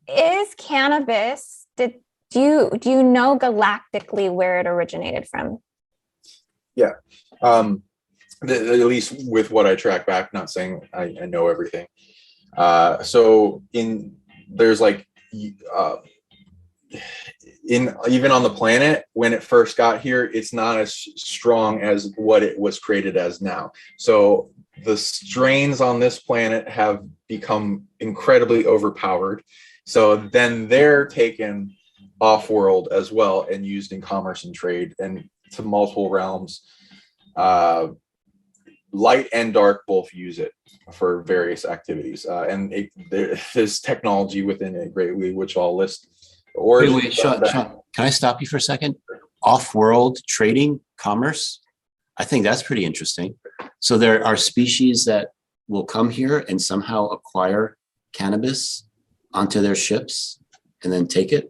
is cannabis, do you know galactically where it originated from? Yeah. Um, at least with what I track back, not saying I know everything. So in there's like uh, in even on the planet when it first got here, it's not as strong as what it was created as now. So the strains on this planet have become incredibly overpowered. So then they're taken off world as well and used in commerce and trade and to multiple realms. Uh, Light and dark both use it for various activities, there's technology within it greatly, which I'll list. The Wait, origins of Sean, can I stop you for a second? Off-world trading, commerce? I think that's pretty interesting. So there are species that will come here and somehow acquire cannabis onto their ships and then take it.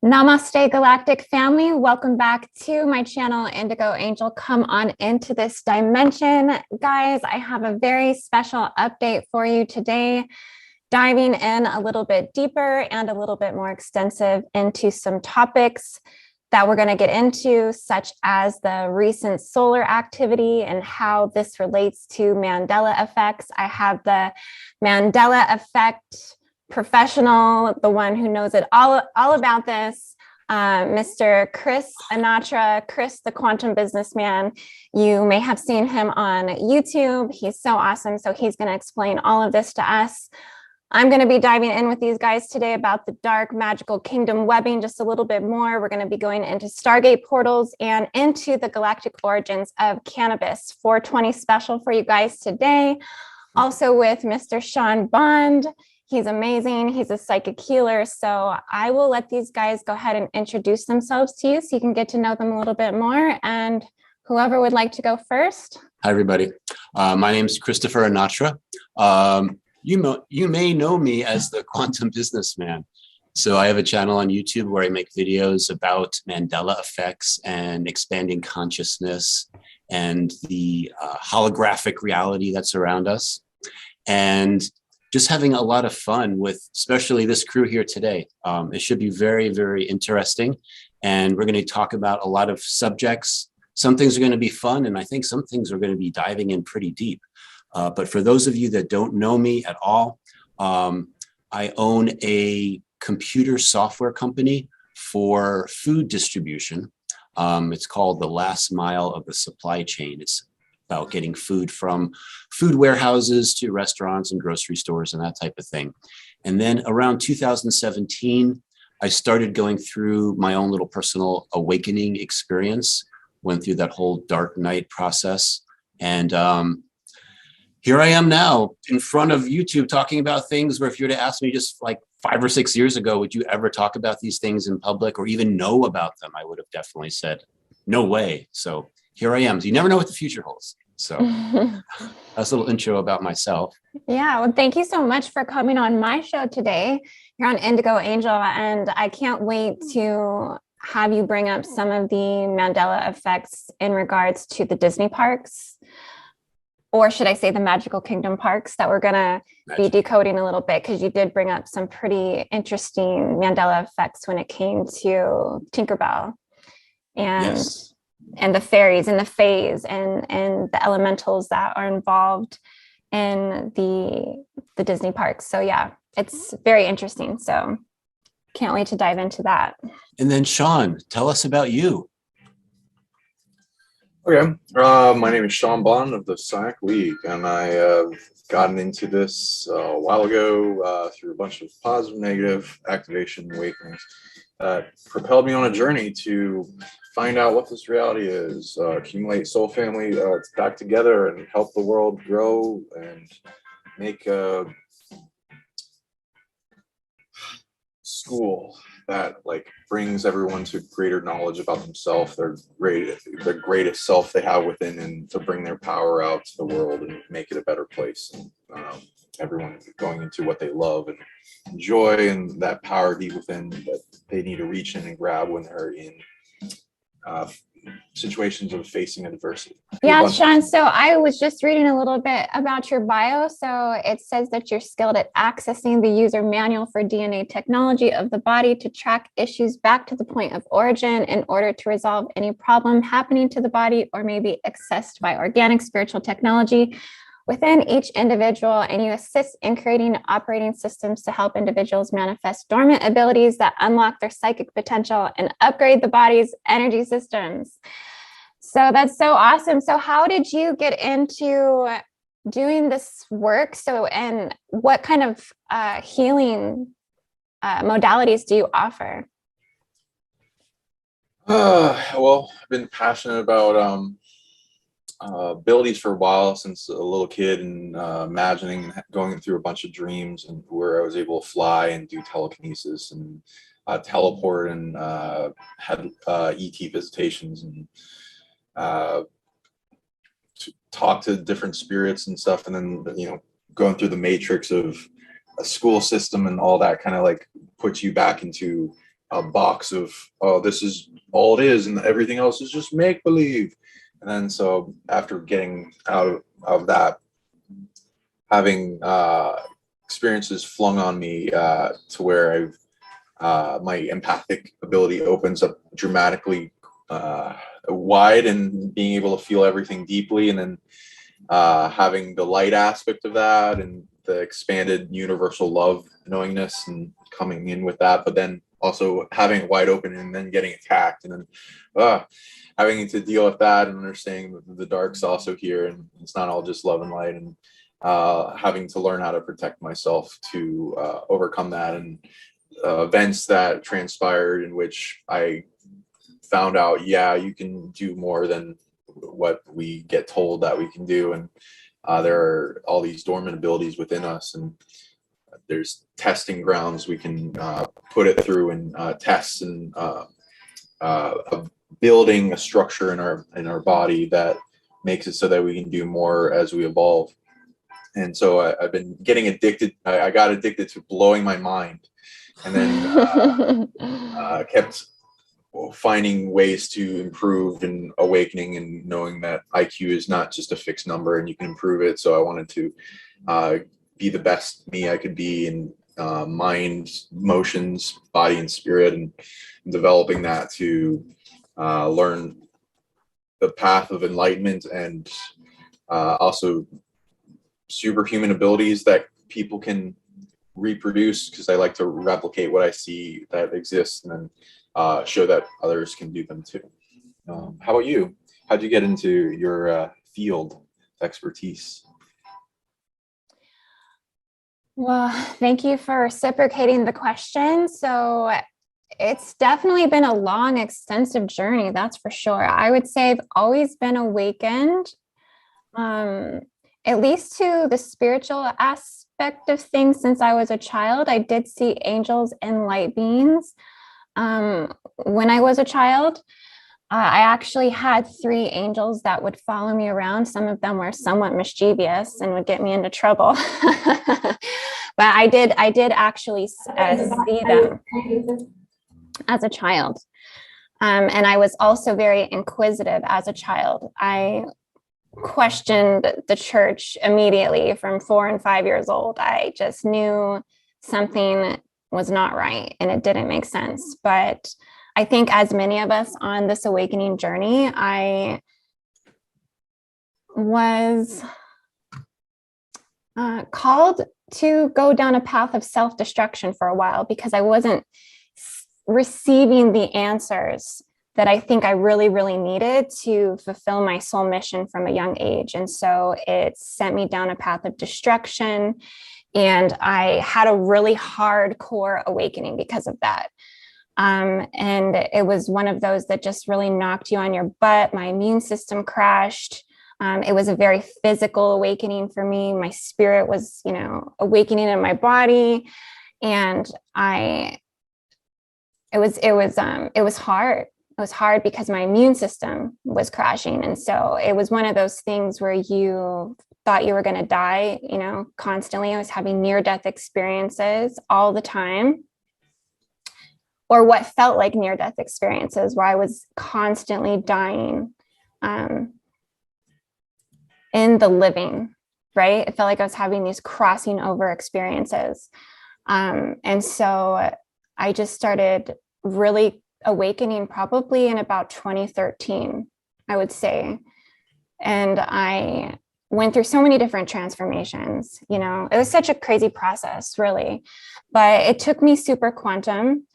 Namaste, Galactic family. Welcome back to my channel, Indigo Angel. Come on into this dimension. Guys, I have a very special update for you today, diving in a little bit deeper and a little bit more extensive into some topics that we're going to get into, such as the recent solar activity and how this relates to Mandela effects. I have the Mandela effect professional, the one who knows it all about this, Mr. Chris Anatra, Chris the Quantum Businessman. You may have seen him on YouTube. He's so awesome. So he's going to explain all of this to us. I'm going to be diving in with these guys today about the dark magical kingdom webbing just a little bit more. We're going to be going into Stargate portals and into the galactic origins of cannabis. 420 special for you guys today. Also with Mr. Sean Bond. He's amazing. He's a psychic healer. So I will let these guys go ahead and introduce themselves to you so you can get to know them a little bit more. And whoever would like to go first. Hi, everybody. My name is Christopher Anatra. You may know me as the Quantum Businessman. So I have a channel on YouTube where I make videos about Mandela effects and expanding consciousness and the holographic reality that's around us. And just having a lot of fun with especially this crew here today. It should be very, very interesting. And we're going to talk about a lot of subjects. Some things are going to be fun, and I think some things are going to be diving in pretty deep. But for those of you that don't know me at all, I own a computer software company for food distribution. It's called The Last Mile of the Supply Chain. It's about getting food from food warehouses to restaurants and grocery stores and that type of thing. And then around 2017, I started going through my own little personal awakening experience, went through that whole dark night process. And here I am now in front of YouTube talking about things where if you were to ask me just like 5 or 6 years ago, would you ever talk about these things in public or even know about them? I would have definitely said, no way. So here I am. So you never know what the future holds. So that's a little intro about myself. Yeah, well, thank you so much for coming on my show today. You're on Indigo Angel, and I can't wait to have you bring up some of the Mandela effects in regards to the Disney parks, or should I say the Magical Kingdom parks that we're going to be decoding a little bit, because you did bring up some pretty interesting Mandela effects when it came to Tinkerbell and Yes. And the fairies and the fays and the elementals that are involved in the Disney parks. So yeah, it's very interesting. So can't wait to dive into that. And then Sean, tell us about you. Okay, my name is Sean Bond of the PsionicLeague, and I have gotten into this a while ago through a bunch of positive, negative activation awakenings that propelled me on a journey to find out what this reality is, accumulate soul family back together and help the world grow and make a school that like brings everyone to greater knowledge about themselves, their greatest self they have within, and to bring their power out to the world and make it a better place. And everyone going into what they love and enjoy, and that power deep within that they need to reach in and grab when they're in situations of facing adversity. Yeah, Sean. So I was just reading a little bit about your bio. So it says that you're skilled at accessing the user manual for DNA technology of the body to track issues back to the point of origin in order to resolve any problem happening to the body or maybe accessed by organic spiritual technology within each individual, and you assist in creating operating systems to help individuals manifest dormant abilities that unlock their psychic potential and upgrade the body's energy systems. So that's so awesome. So how did you get into doing this work? So, and what kind of healing modalities do you offer? Well, I've been passionate about abilities for a while, since a little kid, and imagining going through a bunch of dreams and where I was able to fly and do telekinesis and teleport, and had ET visitations, and to talk to different spirits and stuff. And then, you know, going through the matrix of a school system and all that kind of like puts you back into a box of, oh, this is all it is and everything else is just make believe. And then so after getting out of that, having experiences flung on me to where I've my empathic ability opens up dramatically wide, and being able to feel everything deeply, and then having the light aspect of that and the expanded universal love knowingness and coming in with that, but then also having it wide open and then getting attacked, and then having to deal with that and understanding the dark's also here, and it's not all just love and light, and having to learn how to protect myself to overcome that, and events that transpired in which I found out, yeah, you can do more than what we get told that we can do, and there are all these dormant abilities within us, and there's testing grounds we can put it through, and tests, and building a structure in our body that makes it so that we can do more as we evolve. And so I've been getting addicted. I got addicted to blowing my mind, and then kept finding ways to improve and awakening, and knowing that IQ is not just a fixed number and you can improve it. So I wanted to be the best me I could be in mind, emotions, body, and spirit, and developing that to learn the path of enlightenment, and also superhuman abilities that people can reproduce, because I like to replicate what I see that exists, and then show that others can do them too. How about you? How'd you get into your field of expertise? Well, thank you for reciprocating the question. So it's definitely been a long, extensive journey, that's for sure. I would say I've always been awakened, at least to the spiritual aspect of things since I was a child. I did see angels and light beings when I was a child. I actually had 3 angels that would follow me around. Some of them were somewhat mischievous and would get me into trouble. But I did actually see them as a child. And I was also very inquisitive as a child. I questioned the church immediately from 4 and 5 years old. I just knew something was not right and it didn't make sense. But I think as many of us on this awakening journey, I was called to go down a path of self-destruction for a while, because I wasn't receiving the answers that I think I really, really needed to fulfill my soul mission from a young age. And so it sent me down a path of destruction. And I had a really hardcore awakening because of that. And it was one of those that just really knocked you on your butt. My immune system crashed. It was a very physical awakening for me. My spirit was, awakening in my body. And I it was hard. It was hard because my immune system was crashing. And so it was one of those things where you thought you were going to die, you know, constantly. I was having near-death experiences all the time, or what felt like near-death experiences where I was constantly dying in the living, right? It felt like I was having these crossing over experiences. And so I just started really awakening probably in about 2013, I would say. And I went through so many different transformations, you know, it was such a crazy process, really. But it took me super quantum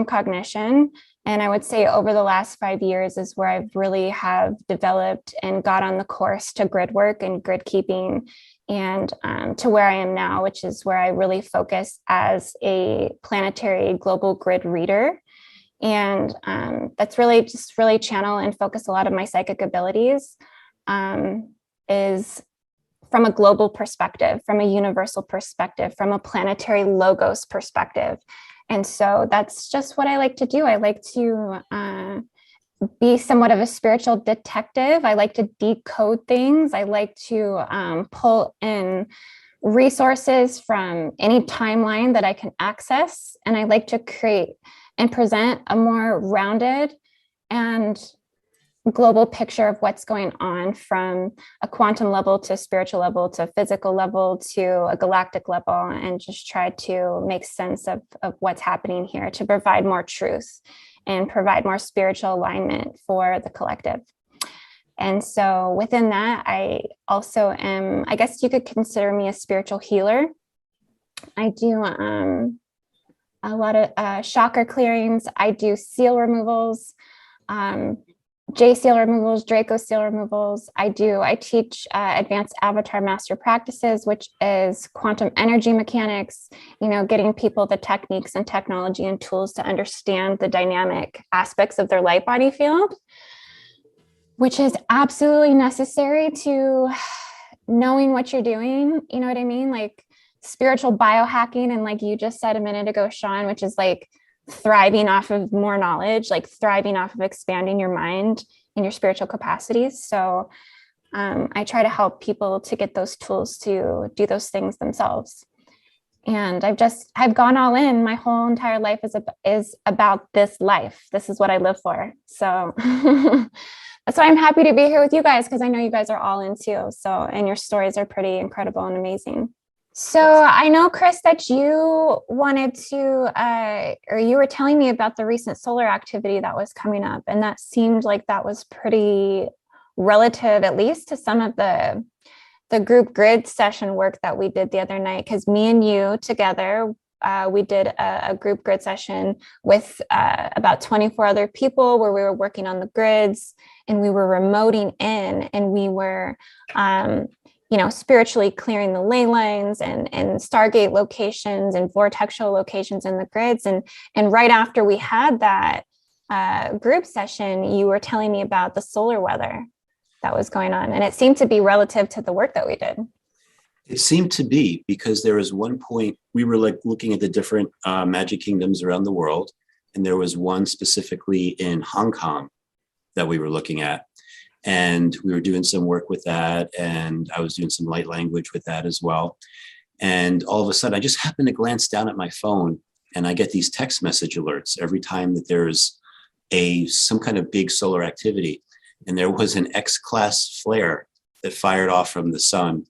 cognition. And I would say over the last 5 years is where I've really have developed and got on the course to grid work and grid keeping, and to where I am now, which is where I really focus as a planetary global grid reader. And that's really just really channel and focus a lot of my psychic abilities is from a global perspective, from a universal perspective, from a planetary logos perspective. And so that's just what I like to do. I like to be somewhat of a spiritual detective. I like to decode things. I like to pull in resources from any timeline that I can access. And I like to create and present a more rounded and global picture of what's going on from a quantum level to spiritual level to physical level to a galactic level, and just try to make sense of what's happening here to provide more truth and provide more spiritual alignment for the collective. And so within that, I also am, I guess you could consider me a spiritual healer. I do a lot of chakra clearings. I do seal removals, J seal removals, Draco seal removals. I teach advanced avatar master practices, which is quantum energy mechanics, you know, getting people the techniques and technology and tools to understand the dynamic aspects of their light body field, which is absolutely necessary to knowing what you're doing. You know what I mean? Like spiritual biohacking. And like you just said a minute ago, Sean, which is like thriving off of more knowledge, like thriving off of expanding your mind and your spiritual capacities. So I try to help people to get those tools to do those things themselves. And I've gone all in. My whole entire life is about this life. This is what I live for. So that's why I'm happy to be here with you guys, because I know you guys are all in too. So, and your stories are pretty incredible and amazing. So I know, Chris, that you wanted to, or you were telling me about the recent solar activity that was coming up, and that seemed like that was pretty relative, at least to some of the group grid session work that we did the other night. Because me and you together, we did a group grid session with about 24 other people where we were working on the grids, and we were remoting in, and we were you know, spiritually clearing the ley lines and stargate locations and vortexual locations in the grids. And right after we had that group session, you were telling me about the solar weather that was going on. And it seemed to be relative to the work that we did. It seemed to be, because there was one point we were like looking at the different magic kingdoms around the world. And there was one specifically in Hong Kong that we were looking at. And we were doing some work with that. And I was doing some light language with that as well. And all of a sudden, I just happened to glance down at my phone, and I get these text message alerts every time that there's some kind of big solar activity. And there was an X-class flare that fired off from the sun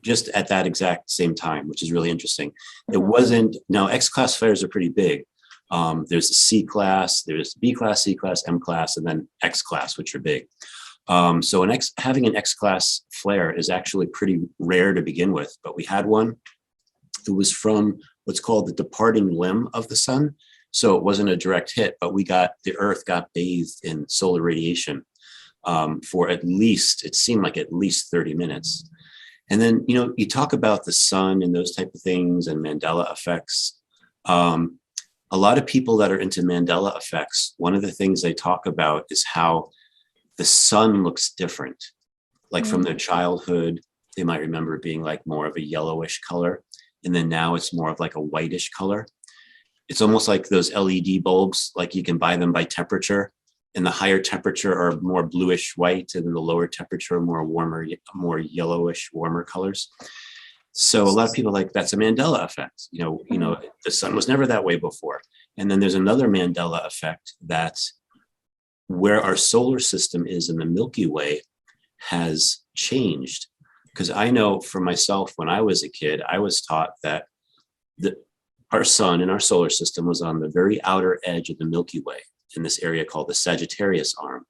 just at that exact same time, which is really interesting. It wasn't, now X-class flares are pretty big. There's a C class, there's B class, C class, M class, and then X class, which are big. So having an X-class flare is actually pretty rare to begin with, but we had one. It was from what's called the departing limb of the sun. So it wasn't a direct hit, but the Earth got bathed in solar radiation for at least, it seemed like at least 30 minutes. And then, you know, you talk about the sun and those type of things and Mandela effects. A lot of people that are into Mandela effects, one of the things they talk about is how the sun looks different. Like from their childhood, they might remember it being like more of a yellowish color. And then now it's more of like a whitish color. it's almost like those LED bulbs, like you can buy them by temperature, and the higher temperature are more bluish white, and the lower temperature are more warmer, more yellowish, warmer colors. So a lot of people are like, that's a Mandela effect. The sun was never that way before. And then there's another Mandela effect, that where our solar system is in the Milky Way has changed. Because I know for myself, when I was a kid, I was taught that our sun in our solar system was on the very outer edge of the Milky Way, in this area called the Sagittarius arm.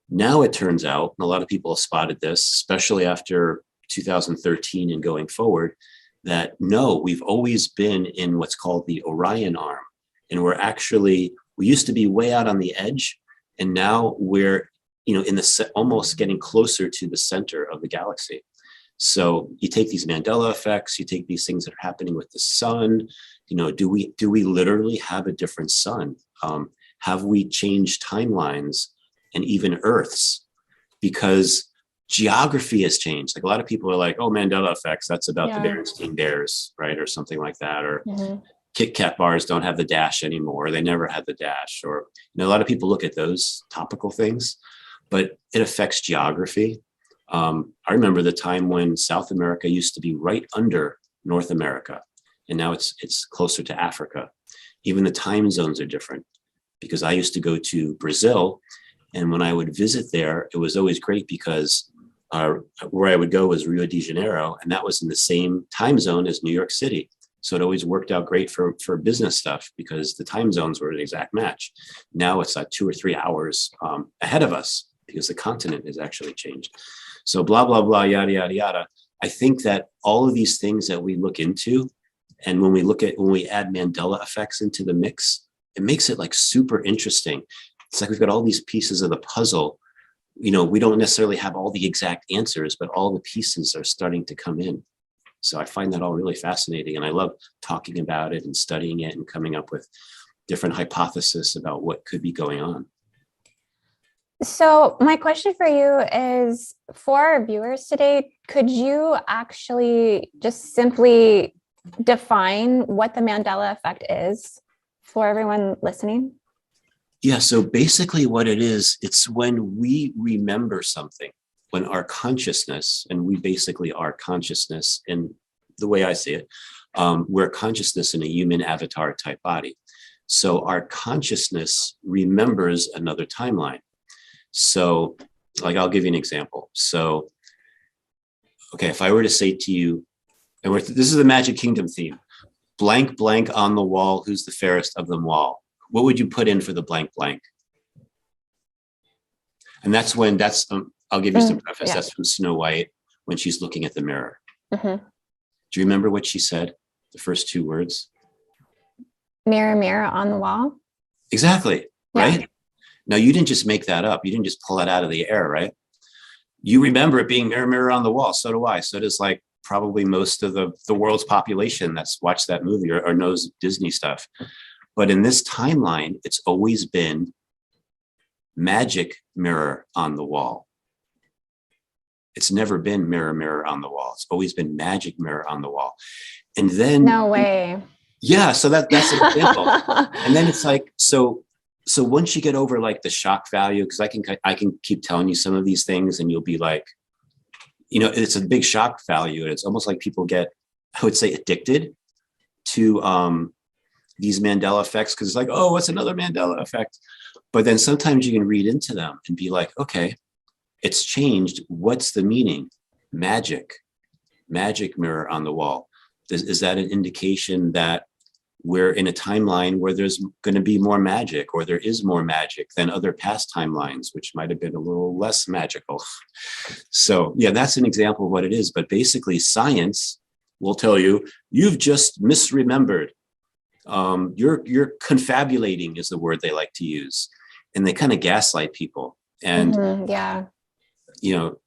Now it turns out, and a lot of people have spotted this, especially after 2013 and going forward, that no, we've always been in what's called the Orion arm. And we used to be way out on the edge, and now we're, in the almost getting closer to the center of the galaxy. So you take these Mandela effects, you take these things that are happening with the sun, do we literally have a different sun? Have we changed timelines and even Earths? Because geography has changed. Like, a lot of people are like, oh, Mandela effects, that's about the Berenstain Bears, right? Or something like that. Or Kit Kat bars don't have the dash anymore. They never had the dash. Or, a lot of people look at those topical things, but it affects geography. I remember the time when South America used to be right under North America, and now it's closer to Africa. Even the time zones are different, because I used to go to Brazil, and when I would visit there, it was always great because where I would go was Rio de Janeiro, and that was in the same time zone as New York City. So it always worked out great for business stuff, because the time zones were an exact match. Now it's like 2 or 3 hours ahead of us, because the continent has actually changed. So blah, blah, blah, yada, yada, yada. I think that all of these things that we look into, and when we add Mandela effects into the mix, it makes it like super interesting. It's like we've got all these pieces of the puzzle. We don't necessarily have all the exact answers, but all the pieces are starting to come in. So I find that all really fascinating, and I love talking about it and studying it and coming up with different hypotheses about what could be going on. So my question for you is, for our viewers today, could you actually just simply define what the Mandela effect is for everyone listening? Yeah, so basically what it is, it's when we remember something, when our consciousness, and we basically are consciousness in the way I see it, we're consciousness in a human avatar type body. So our consciousness remembers another timeline. So, like, I'll give you an example. So, okay, if I were to say to you, and this is the Magic Kingdom theme, blank, blank on the wall, who's the fairest of them all? What would you put in for the blank, blank? And I'll give you some preface. Yeah. That's from Snow White, when she's looking at the mirror. Mm-hmm. Do you remember what she said? The first 2 words? Mirror, mirror on the wall. Exactly. Yeah. Right? Now, you didn't just make that up. You didn't just pull it out of the air, right? You remember it being mirror, mirror on the wall. So do I. So does like probably most of the world's population that's watched that movie or knows Disney stuff. But in this timeline, it's always been magic mirror on the wall. It's never been mirror, mirror on the wall. It's always been magic mirror on the wall. And then... No way. Yeah, so that's an example. And then it's like, so once you get over like the shock value, because I can keep telling you some of these things, and you'll be like, it's a big shock value. And it's almost like people get, I would say, addicted to these Mandela effects, because it's like, oh, what's another Mandela effect? But then sometimes you can read into them and be like, okay, it's changed. What's the meaning? Magic mirror on the wall. Is that an indication that we're in a timeline where there's going to be more magic, or there is more magic than other past timelines, which might have been a little less magical? So yeah, that's an example of what it is. But basically science will tell you, you've just misremembered. You're confabulating is the word they like to use. And they kind of gaslight people. And,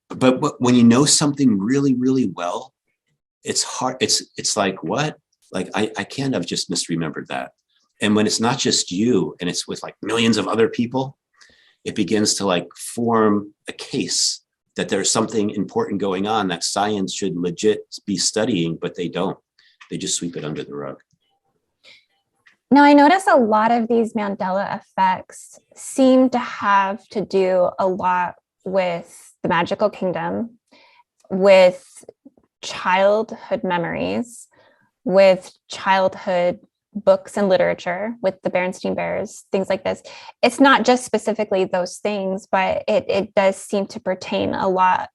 but when you know something really, really well, it's hard. It's like, what? Like, I can't have just misremembered that. And when it's not just you, and it's with like millions of other people, it begins to like form a case that there's something important going on that science should legit be studying, but they don't. They just sweep it under the rug. Now, I notice a lot of these Mandela effects seem to have to do a lot with the magical kingdom, with childhood memories, with childhood books and literature, with the Berenstain Bears, things like this. It's not just specifically those things, but it does seem to pertain a lot.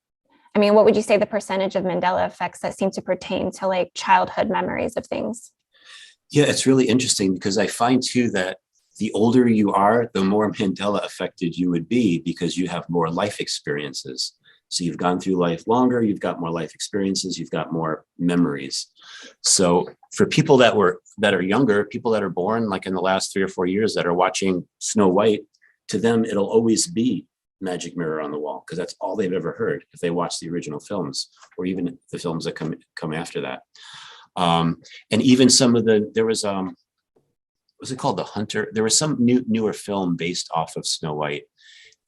I mean, what would you say the percentage of Mandela effects that seem to pertain to like childhood memories of things? Yeah, it's really interesting because I find too that the older you are, the more Mandela affected you would be because you have more life experiences. So you've gone through life longer, you've got more life experiences, you've got more memories. So for people that are younger, people that are born like in the last 3 or 4 years that are watching Snow White, to them it'll always be Magic Mirror on the Wall because that's all they've ever heard if they watch the original films or even the films that come after that. And even some of there was was it called The Hunter? There was some newer film based off of Snow White,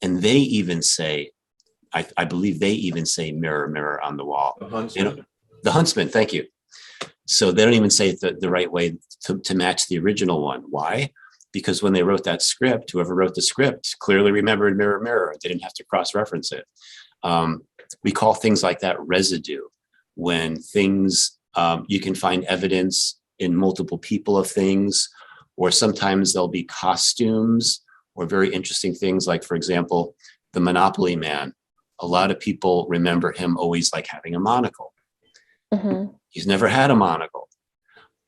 and they even say, I believe they even say "Mirror, Mirror on the Wall." The Huntsman. The Huntsman. Thank you. So they don't even say it the right way to match the original one. Why? Because when they wrote that script, whoever wrote the script clearly remembered "Mirror, Mirror." They didn't have to cross-reference it. We call things like that residue, when things you can find evidence in multiple people of things, or sometimes there'll be costumes or very interesting things like, for example, the Monopoly Man. A lot of people remember him always like having a monocle. Mm-hmm. He's never had a monocle,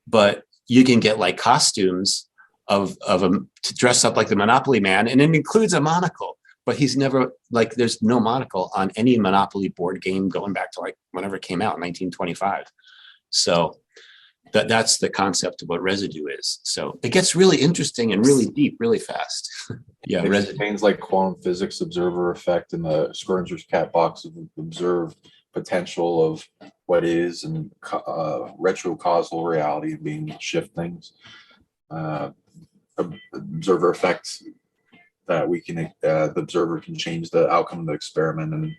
but you can get like costumes of him to dress up like the Monopoly Man, and it includes a monocle, but he's never like, there's no monocle on any Monopoly board game going back to like whenever it came out in 1925. So that's the concept of what residue is. So it gets really interesting and really deep, really fast. Yeah, It residue. explains like quantum physics observer effect and the Schrodinger's cat box of observed potential of what is and retrocausal reality being shift things. Observer effects that we can the observer can change the outcome of the experiment, and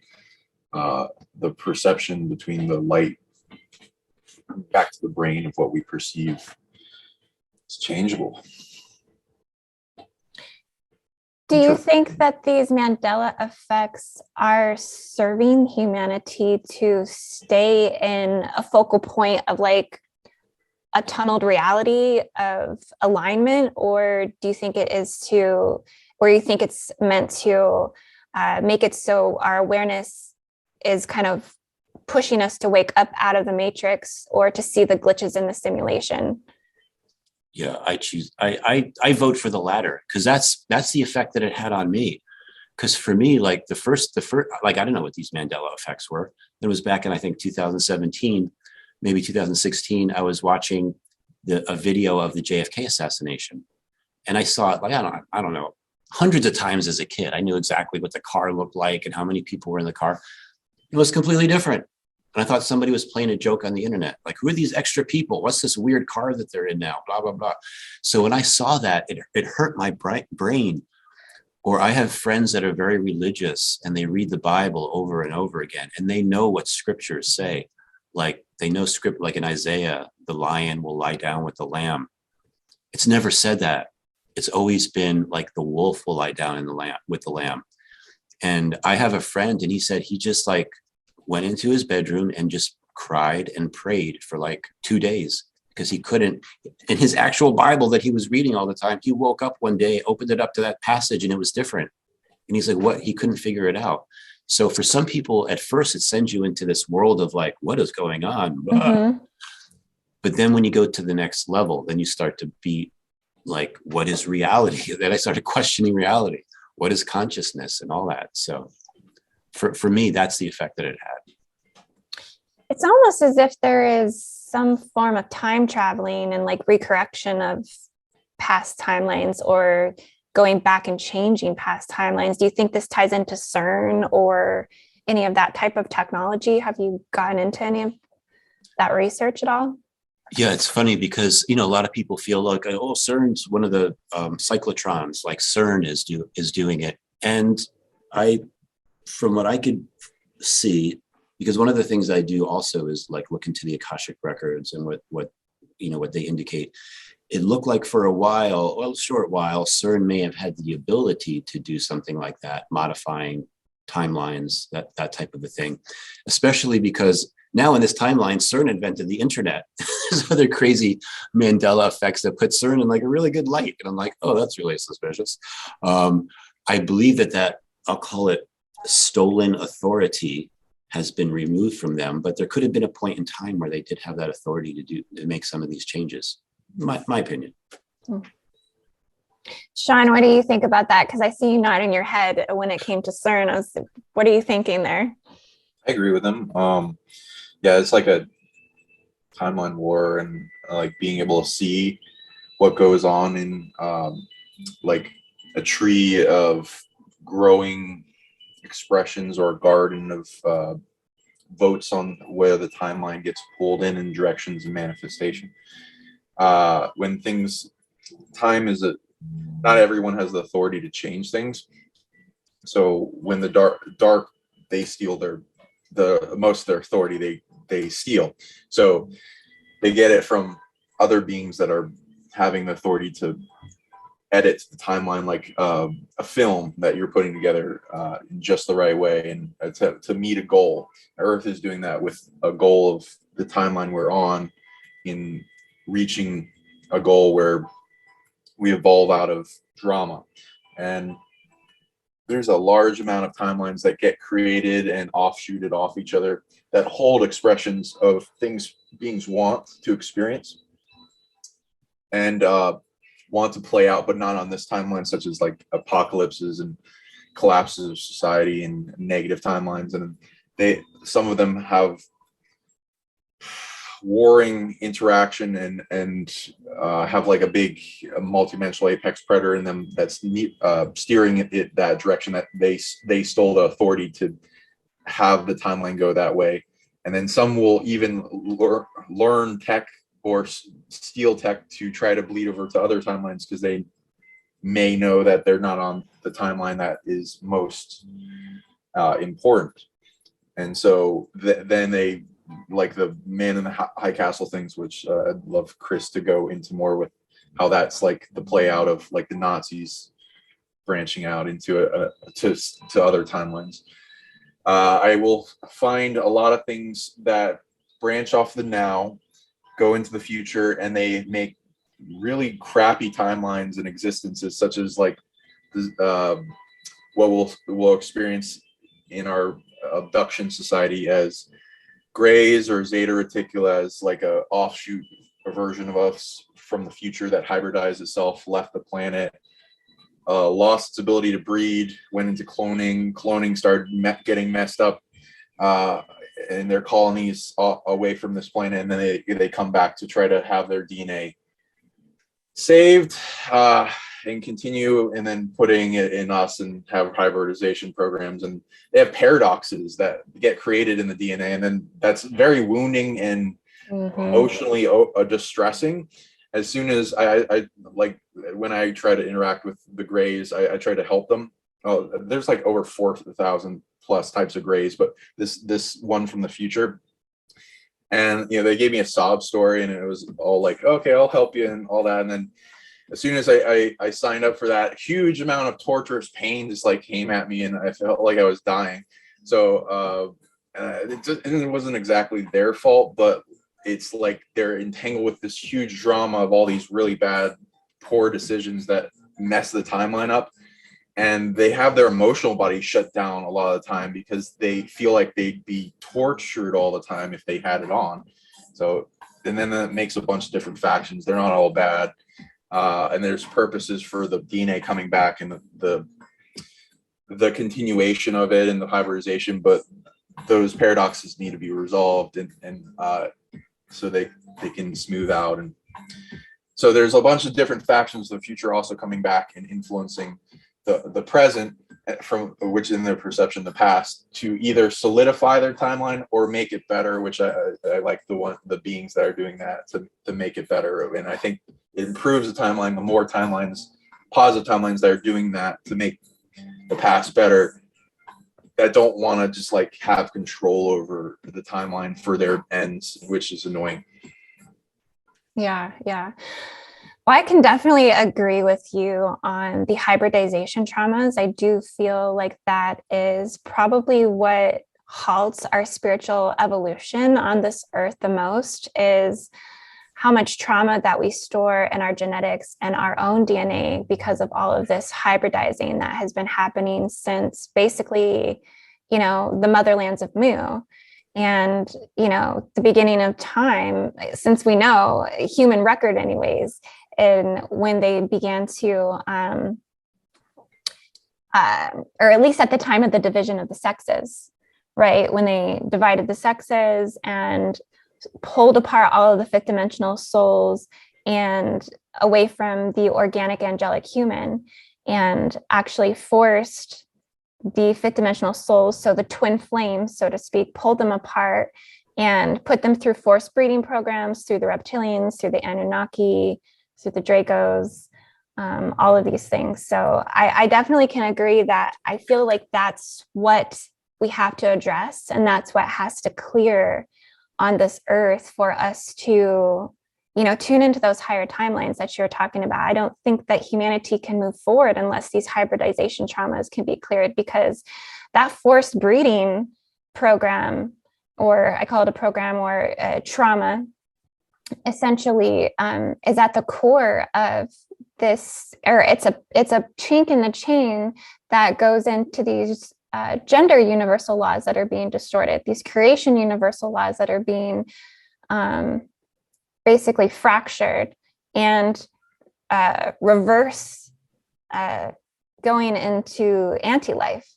the perception between the light back to the brain of what we perceive is changeable. Do you think that these Mandela effects are serving humanity to stay in a focal point of like a tunneled reality of alignment, or do you think it is to, or you think it's meant to make it so our awareness is kind of pushing us to wake up out of the matrix or to see the glitches in the simulation? Yeah, I vote for the latter because that's the effect that it had on me. Because for me, like the first, like I don't know what these Mandela effects were. It was back in I think 2017, maybe 2016. I was watching a video of the JFK assassination, and I saw it like I don't know, hundreds of times as a kid. I knew exactly what the car looked like and how many people were in the car. It was completely different. And I thought somebody was playing a joke on the internet. Like, who are these extra people? What's this weird car that they're in now? Blah, blah, blah. So when I saw that, it hurt my brain. Or I have friends that are very religious and they read the Bible over and over again, and they know what scriptures say. Like they know script, like in Isaiah, the lion will lie down with the lamb. It's never said that. It's always been like the wolf will lie down with the lamb. And I have a friend, and he said he just like went into his bedroom and just cried and prayed for like 2 days because he couldn't, in his actual Bible that he was reading all the time, he woke up one day, opened it up to that passage, and it was different. And he's like, what? He couldn't figure it out. So for some people at first, it sends you into this world of like, what is going on? Mm-hmm. But then when you go to the next level, then you start to be like, what is reality? Then I started questioning reality. What is consciousness and all that? So for me, that's the effect that it had. It's almost as if there is some form of time traveling and like recorrection of past timelines, or going back and changing past timelines. Do you think this ties into CERN or any of that type of technology? Have you gotten into any of that research at all? Yeah, it's funny because, a lot of people feel like, oh, CERN's one of the cyclotrons, like CERN is doing it. And from what I could see, because one of the things I do also is like look into the Akashic records and what they indicate. it looked like for a while, well, a short while, CERN may have had the ability to do something like that, modifying timelines, that type of a thing, especially because now in this timeline, CERN invented the internet. There's other crazy Mandela effects that put CERN in like a really good light. And I'm like, oh, that's really suspicious. I believe that I'll call it stolen authority has been removed from them, but there could have been a point in time where they did have that authority to make some of these changes. My opinion. Sean, what do you think about that? Because I see you nodding your head when it came to CERN. What are you thinking there? I agree with them. Yeah, it's like a timeline war, and like being able to see what goes on in like a tree of growing expressions or a garden of votes on where the timeline gets pulled in directions and manifestation. When time is not everyone has the authority to change things. So when the dark they steal the most of their authority, they steal. So they get it from other beings that are having the authority to edit the timeline, like a film that you're putting together in just the right way, and to meet a goal. Earth is doing that with a goal of the timeline we're on, in reaching a goal where we evolve out of drama. And there's a large amount of timelines that get created and offshooted off each other that hold expressions of things beings want to experience and want to play out, but not on this timeline, such as like apocalypses and collapses of society and negative timelines. And some of them have warring interaction and have like a big multidimensional apex predator in them that's steering it that direction, that they stole the authority to have the timeline go that way. And then some will even learn tech or steal tech to try to bleed over to other timelines, because they may know that they're not on the timeline that is most important. And so then they, like the man in the high castle things, which I'd love Chris to go into more with how that's like the play out of like the Nazis branching out into to other timelines. I will find a lot of things that branch off the now, go into the future, and they make really crappy timelines and existences, such as like what we'll experience in our abduction society as Greys or Zeta Reticula, as like a offshoot, a version of us from the future that hybridized itself, left the planet, lost its ability to breed, went into cloning started getting messed up in their colonies away from this planet, and then they come back to try to have their DNA saved and continue, and then putting it in us and have hybridization programs. And they have paradoxes that get created in the DNA, and then that's very wounding and emotionally distressing. As soon as I like, when I try to interact with the Greys, I try to help them. Oh, there's like over 4,000 plus types of Greys, but this one from the future, and they gave me a sob story, and it was all like, okay, I'll help you and all that. And then as soon as I signed up for that, huge amount of torturous pain just like came at me, and I felt like I was dying. So it wasn't exactly their fault, but it's like they're entangled with this huge drama of all these really bad, poor decisions that mess the timeline up. And they have their emotional body shut down a lot of the time because they feel like they'd be tortured all the time if they had it on. So, and then that makes a bunch of different factions. They're not all bad. And there's purposes for the DNA coming back and the continuation of it and the hybridization, but those paradoxes need to be resolved and so they can smooth out. And so there's a bunch of different factions of the future also coming back and influencing the present, from which in their perception the past, to either solidify their timeline or make it better, which I like the beings that are doing that to make it better. And I think it improves the timeline. The more timelines, positive timelines that are doing that to make the past better, that don't want to just like have control over the timeline for their ends, which is annoying. Yeah. Well, I can definitely agree with you on the hybridization traumas. I do feel like that is probably what halts our spiritual evolution on this earth the most, is how much trauma that we store in our genetics and our own DNA because of all of this hybridizing that has been happening since basically, the motherlands of Mu. And, the beginning of time, since we know human record anyways, and when they began to, or at least at the time of the division of the sexes, right? When they divided the sexes and pulled apart all of the fifth dimensional souls and away from the organic angelic human, and actually forced the fifth dimensional souls, so the twin flames, so to speak, pulled them apart and put them through forced breeding programs, through the reptilians, through the Anunnaki, through the Dracos, all of these things. So I definitely can agree that I feel like that's what we have to address, and that's what has to clear on this earth for us to, tune into those higher timelines that you're talking about. I don't think that humanity can move forward unless these hybridization traumas can be cleared, because that forced breeding program, or I call it a program, or a trauma, essentially is at the core of this, or it's a chink in the chain that goes into these gender universal laws that are being distorted, these creation universal laws that are being basically fractured, and reverse going into anti-life,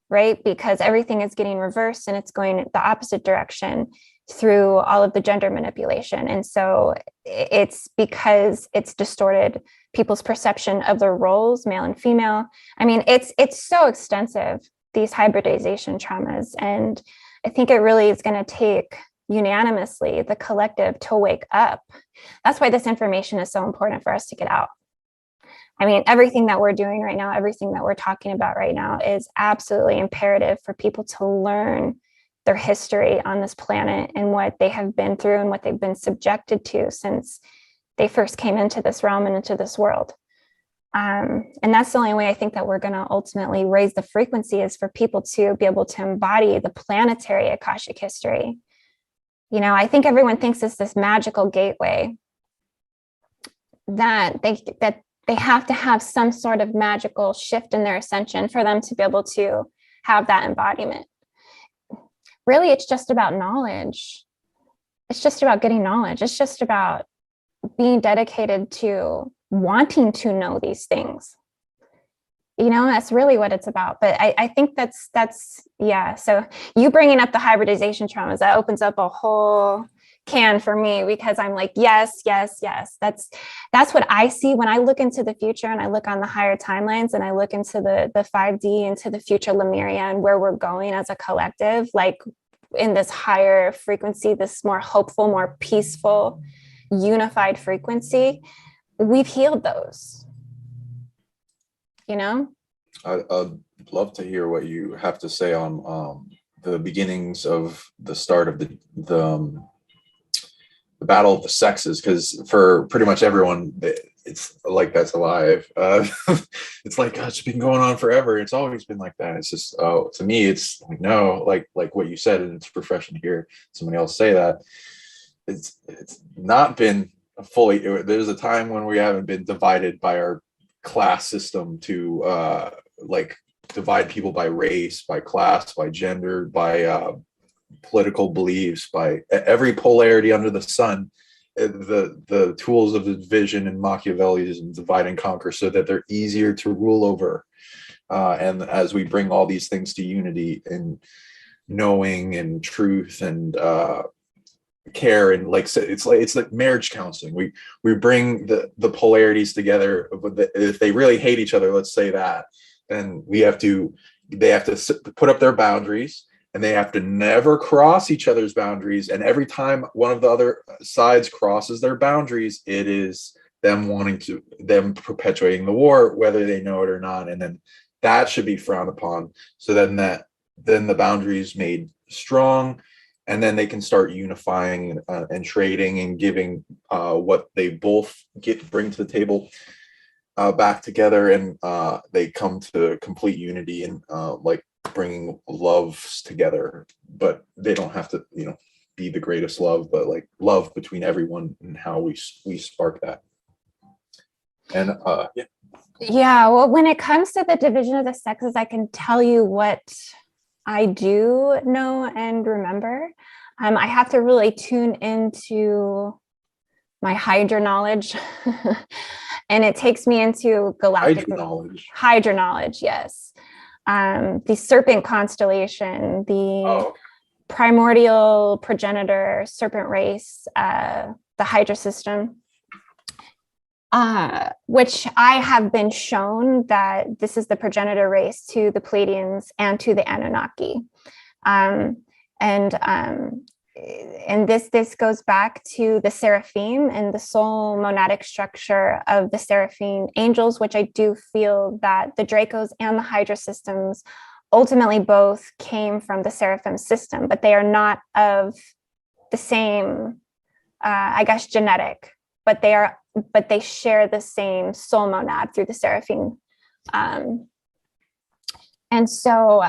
right? Because everything is getting reversed and it's going the opposite direction through all of the gender manipulation. And so it's because it's distorted people's perception of their roles, male and female. I mean, it's so extensive, these hybridization traumas. And I think it really is going to take unanimously the collective to wake up. That's why this information is so important for us to get out. I mean, everything that we're doing right now, everything that we're talking about right now is absolutely imperative for people to learn their history on this planet and what they have been through and what they've been subjected to since they first came into this realm and into this world. And that's the only way I think that we're going to ultimately raise the frequency, is for people to be able to embody the planetary Akashic history. I think everyone thinks it's this magical gateway that they have to have some sort of magical shift in their ascension for them to be able to have that embodiment. Really, it's just about knowledge. It's just about getting knowledge. It's just about being dedicated to wanting to know these things. That's really what it's about. But I think that's yeah. So you bringing up the hybridization traumas, that opens up a whole can for me, because I'm like, yes. That's what I see when I look into the future, and I look on the higher timelines, and I look into the 5D, into the future Lemuria, and where we're going as a collective, like in this higher frequency, this more hopeful, more peaceful, unified frequency. We've healed those. I'd love to hear what you have to say on the beginnings of the start of the battle of the sexes, because for pretty much everyone, it's like that's alive. It's like, God, it's been going on forever. It's always been like that. It's just, to me, it's like, no, like what you said, and it's refreshing to hear somebody else say that. It's not been fully. There's a time when we haven't been divided by our class system to like divide people by race, by class, by gender, by political beliefs, by every polarity under the sun. The tools of division and Machiavellism, divide and conquer, so that they're easier to rule over. And as we bring all these things to unity and knowing and truth and care, and like it's like marriage counseling. We bring the polarities together. If they really hate each other, let's say that, then they have to put up their boundaries, and they have to never cross each other's boundaries. And every time one of the other sides crosses their boundaries, it is them perpetuating the war, whether they know it or not. And then that should be frowned upon. So then the boundary is made strong, and then they can start unifying and trading and giving what they both bring to the table back together, and they come to complete unity and like bringing loves together. But they don't have to, be the greatest love, but like love between everyone, and how we spark that. And yeah, well, when it comes to the division of the sexes, I can tell you what I do know and remember. I have to really tune into my Hydra knowledge, and it takes me into galactic Hydra knowledge. Yes, the serpent constellation, the primordial progenitor serpent race, the Hydra system. Which I have been shown that this is the progenitor race to the Pleiadians and to the Anunnaki. And this goes back to the seraphim and the soul monadic structure of the seraphim angels, which I do feel that the Dracos and the Hydra systems ultimately both came from the seraphim system, but they are not of the same, genetic, but they share the same soul monad through the seraphim. And so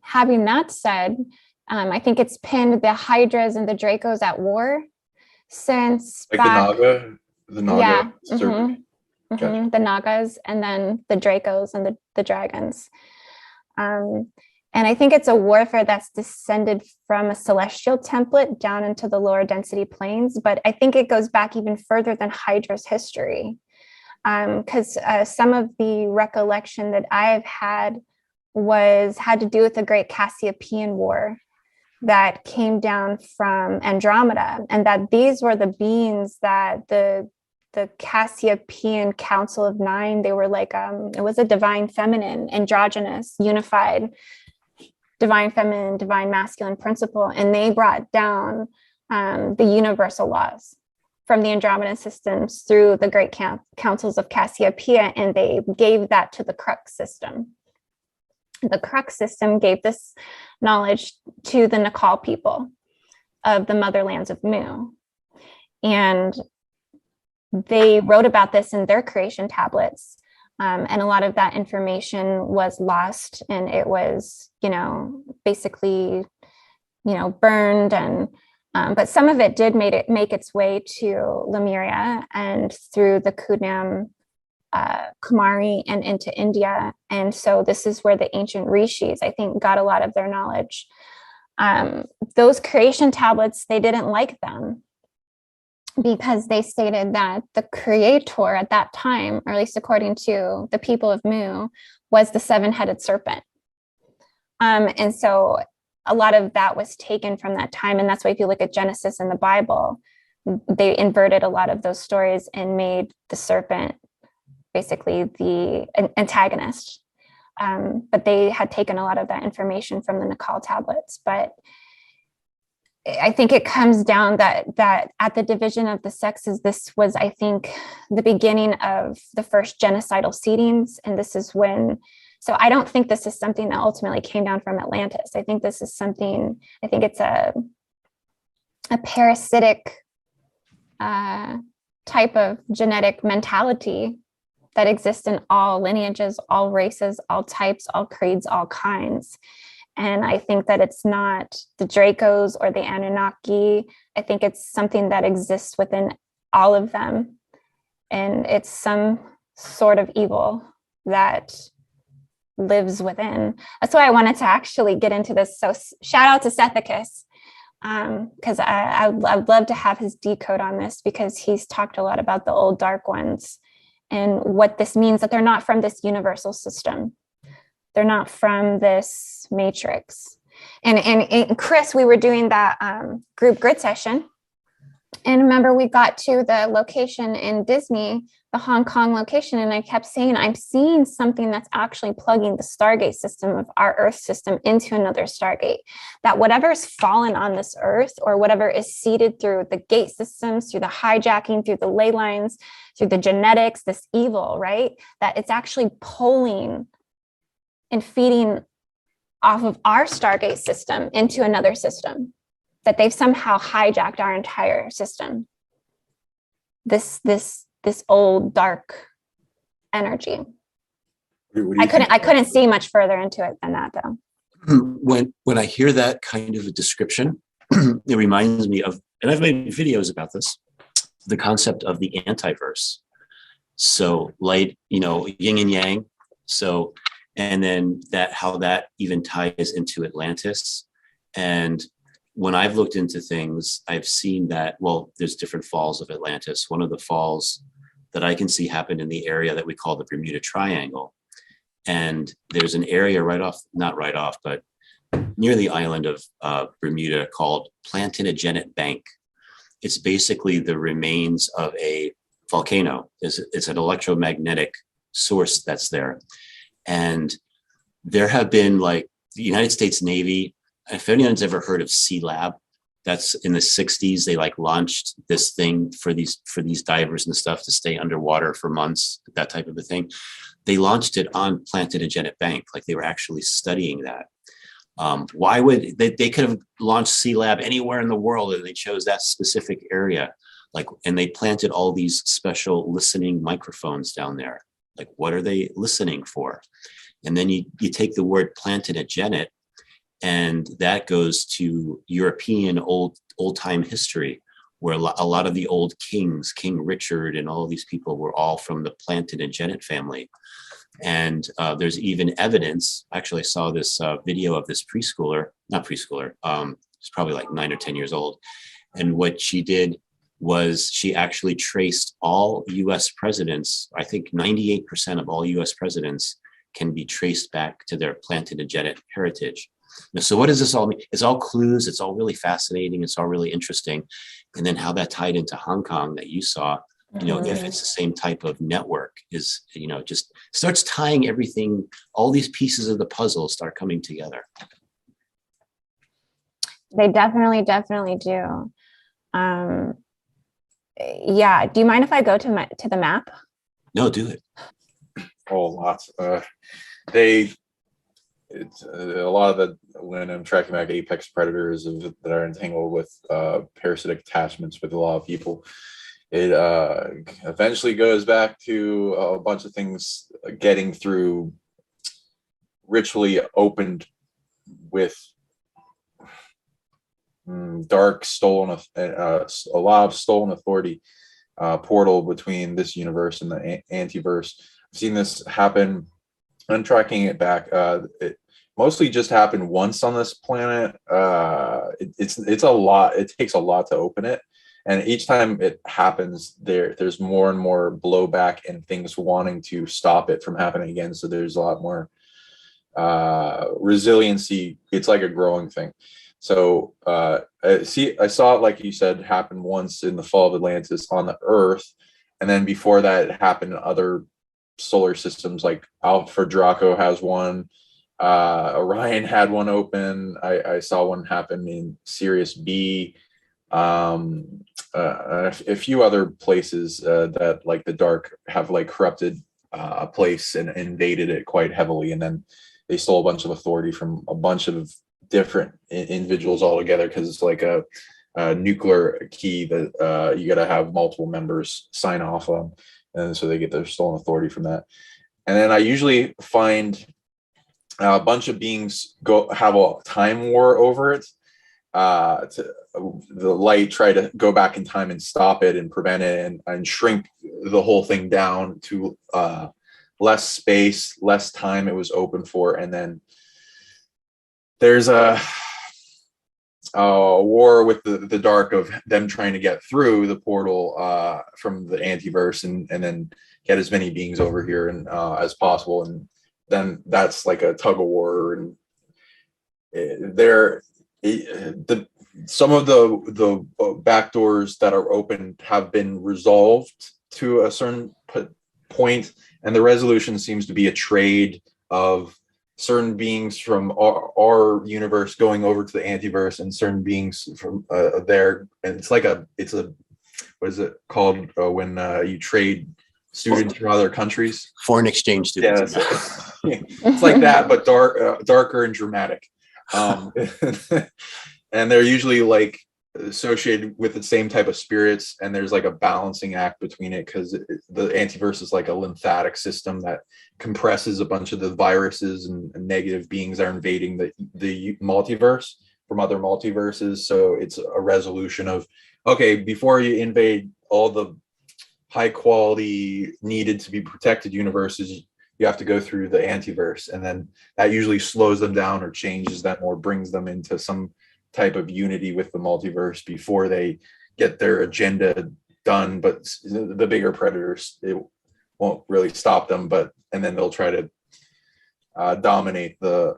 having that said, I think it's pinned the Hydras and the Dracos at war since like the Naga. Yeah. Gotcha. The Nagas, and then the Dracos and the dragons. And I think it's a warfare that's descended from a celestial template down into the lower density planes. But I think it goes back even further than Hydra's history. Because some of the recollection that I've had had to do with the Great Cassiopeian War that came down from Andromeda, and that these were the beings that the Cassiopeian Council of Nine, they were like, it was a divine feminine, androgynous, unified divine feminine, divine masculine principle, and they brought down the universal laws from the Andromedan systems through the great councils of Cassiopeia, and they gave that to the Crux system. The Crux system gave this knowledge to the Nakal people of the motherlands of Mu, and they wrote about this in their creation tablets. And a lot of that information was lost, and it was, basically, burned. And but some of it did make its way to Lemuria and through the Kunam, Kumari, and into India. And so this is where the ancient rishis, I think, got a lot of their knowledge. Those creation tablets, they didn't like them, because they stated that the creator at that time, or at least according to the people of Mu, was the seven-headed serpent. And so a lot of that was taken from that time. And that's why if you look at Genesis in the Bible, they inverted a lot of those stories and made the serpent basically the antagonist. But they had taken a lot of that information from the Nakal tablets. But I think it comes down that at the division of the sexes, this was, I think, the beginning of the first genocidal seedings. And this is when, so I don't think this is something that ultimately came down from Atlantis. I think this is something, I think it's a parasitic type of genetic mentality that exists in all lineages, all races, all types, all creeds, all kinds. And I think that it's not the Dracos or the Anunnaki. I think it's something that exists within all of them. And it's some sort of evil that lives within. That's why I wanted to actually get into this. So shout out to Sethicus, because I would love to have his decode on this, because he's talked a lot about the old dark ones and what this means, that they're not from this universal system. They're not from this matrix. And Chris, we were doing that group grid session. And remember, we got to the location in Disney, the Hong Kong location. And I kept saying, I'm seeing something that's actually plugging the Stargate system of our Earth system into another Stargate. That whatever's fallen on this Earth, or whatever is seeded through the gate systems, through the hijacking, through the ley lines, through the genetics, this evil, right? That it's actually pulling and feeding off of our Stargate system into another system. that they've somehow hijacked our entire system. This old dark energy. I couldn't see much further into it than that, though. When I hear that kind of a description, it reminds me of, and I've made videos about this, the concept of the antiverse. So light, yin and yang. So, and then how that even ties into Atlantis. And when I've looked into things, I've seen that, well, there's different falls of Atlantis. One of the falls that I can see happened in the area that we call the Bermuda Triangle. And there's an area not right off, but near the island of Bermuda called Plantagenet Bank. It's basically the remains of a volcano. It's an electromagnetic source that's there. And there have been, like, the United States Navy, if anyone's ever heard of Sea Lab, that's in the 60s, they launched this thing for these divers and stuff to stay underwater for months, that type of a thing. They launched it on Plantagenet Bank, like they were actually studying that. Why would they could have launched Sea Lab anywhere in the world, and they chose that specific area, and they planted all these special listening microphones down there. Like, what are they listening for? And then you take the word Plantagenet, and that goes to European old time history, where a lot of the old kings, King Richard and all of these people, were all from the Plantagenet family. And there's even evidence. Actually, I saw this video of this it's probably like 9 or 10 years old. And what she did was she actually traced all US presidents. I think 98% of all US presidents can be traced back to their Plantagenet heritage. Now, so what does this all mean? It's all clues. It's all really fascinating. It's all really interesting. And then how that tied into Hong Kong that you saw, if it's the same type of network, is, just starts tying everything, all these pieces of the puzzle start coming together. They definitely do. Yeah. Do you mind if I go to the map? No, do it. Oh, lots. It's a lot of when I'm tracking back apex predators that are entangled with parasitic attachments with a lot of people, it eventually goes back to a bunch of things getting through ritually opened with dark stolen, a lot of stolen authority portal between this universe and the antiverse. I've seen this happen. I'm tracking it back. It mostly just happened once on this planet. It's a lot. It takes a lot to open it, and each time it happens, there's more and more blowback and things wanting to stop it from happening again. So there's a lot more resiliency. It's like a growing thing. So I saw it, like you said, happen once in the fall of Atlantis on the Earth, and then before that, it happened in other solar systems, like Alpha Draco has one. Orion had one open. I saw one happen in Sirius B. A few other places that, like the Dark, have corrupted a place and invaded it quite heavily, and then they stole a bunch of authority from a bunch of different individuals altogether, because it's like a nuclear key that you got to have multiple members sign off on. And so they get their stolen authority from that. And then I usually find a bunch of beings have a time war over it. The light try to go back in time and stop it and prevent it and shrink the whole thing down to less space, less time it was open for. And then there's a war with the Dark of them trying to get through the portal from the antiverse and then get as many beings over here and as possible. And then that's like a tug of war. And some of the back doors that are open have been resolved to a certain point, and the resolution seems to be a trade of certain beings from our universe going over to the antiverse and certain beings from there. And it's a what is it called when you trade students from other countries? Foreign exchange students. Yeah, it's like that, but darker and dramatic. and they're usually like associated with the same type of spirits, and there's like a balancing act between it, because the antiverse is like a lymphatic system that compresses a bunch of the viruses and negative beings that are invading the multiverse from other multiverses. So it's a resolution of, okay, before you invade all the high quality needed to be protected universes, you have to go through the antiverse, and then that usually slows them down or changes them or brings them into some type of unity with the multiverse before they get their agenda done. But the bigger predators, it won't really stop them, and then they'll try to dominate the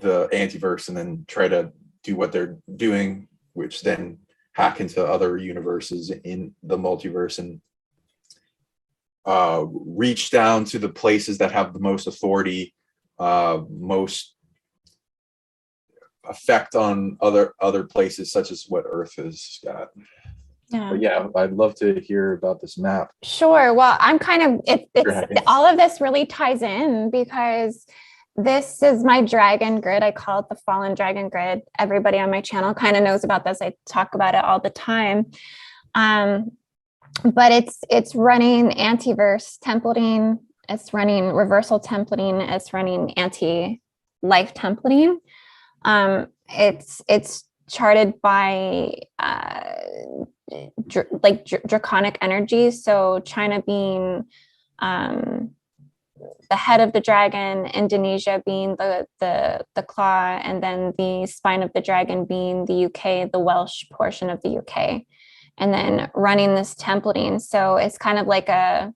antiverse and then try to do what they're doing, which then hack into other universes in the multiverse and reach down to the places that have the most authority, most effect on other places, such as what Earth has got. Yeah. But yeah, I'd love to hear about this map. Sure. Well, I'm kind of, it's all of this really ties in, because this is my dragon grid. I call it the fallen dragon grid. Everybody on my channel kind of knows about this. I talk about it all the time. But it's running antiverse templating. It's running reversal templating. It's running anti-life templating. It's charted by draconic energy. So China being the head of the dragon, Indonesia being the claw, and then the spine of the dragon being the UK, the Welsh portion of the UK, and then running this templating. So it's kind of like a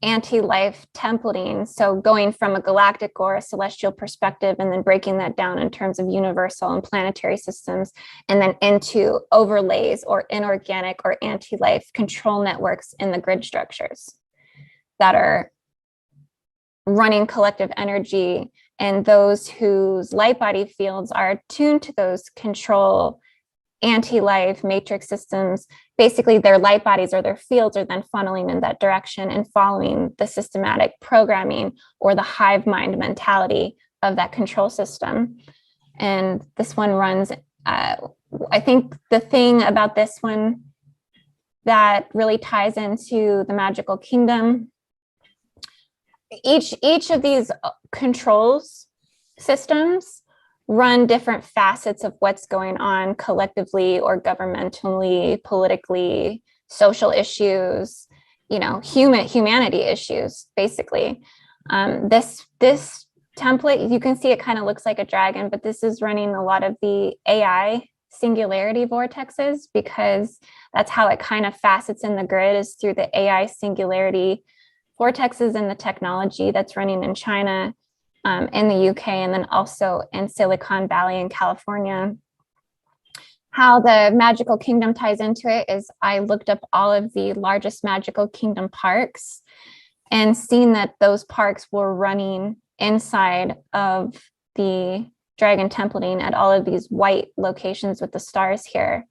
anti-life templating. So going from a galactic or a celestial perspective, and then breaking that down in terms of universal and planetary systems, and then into overlays or inorganic or anti-life control networks in the grid structures that are running collective energy, and those whose light body fields are attuned to those control anti-life matrix systems. Basically, their light bodies or their fields are then funneling in that direction and following the systematic programming or the hive mind mentality of that control system. And this one runs, I think the thing about this one that really ties into the magical kingdom, each of these controls systems run different facets of what's going on collectively or governmentally, politically, social issues, humanity issues, basically. This template, you can see it kind of looks like a dragon, but this is running a lot of the AI singularity vortexes, because that's how it kind of facets in the grid, is through the AI singularity vortexes and the technology that's running in China, in the UK, and then also in Silicon Valley in California. How the magical kingdom ties into it is, I looked up all of the largest magical kingdom parks and seen that those parks were running inside of the dragon templating at all of these white locations with the stars here.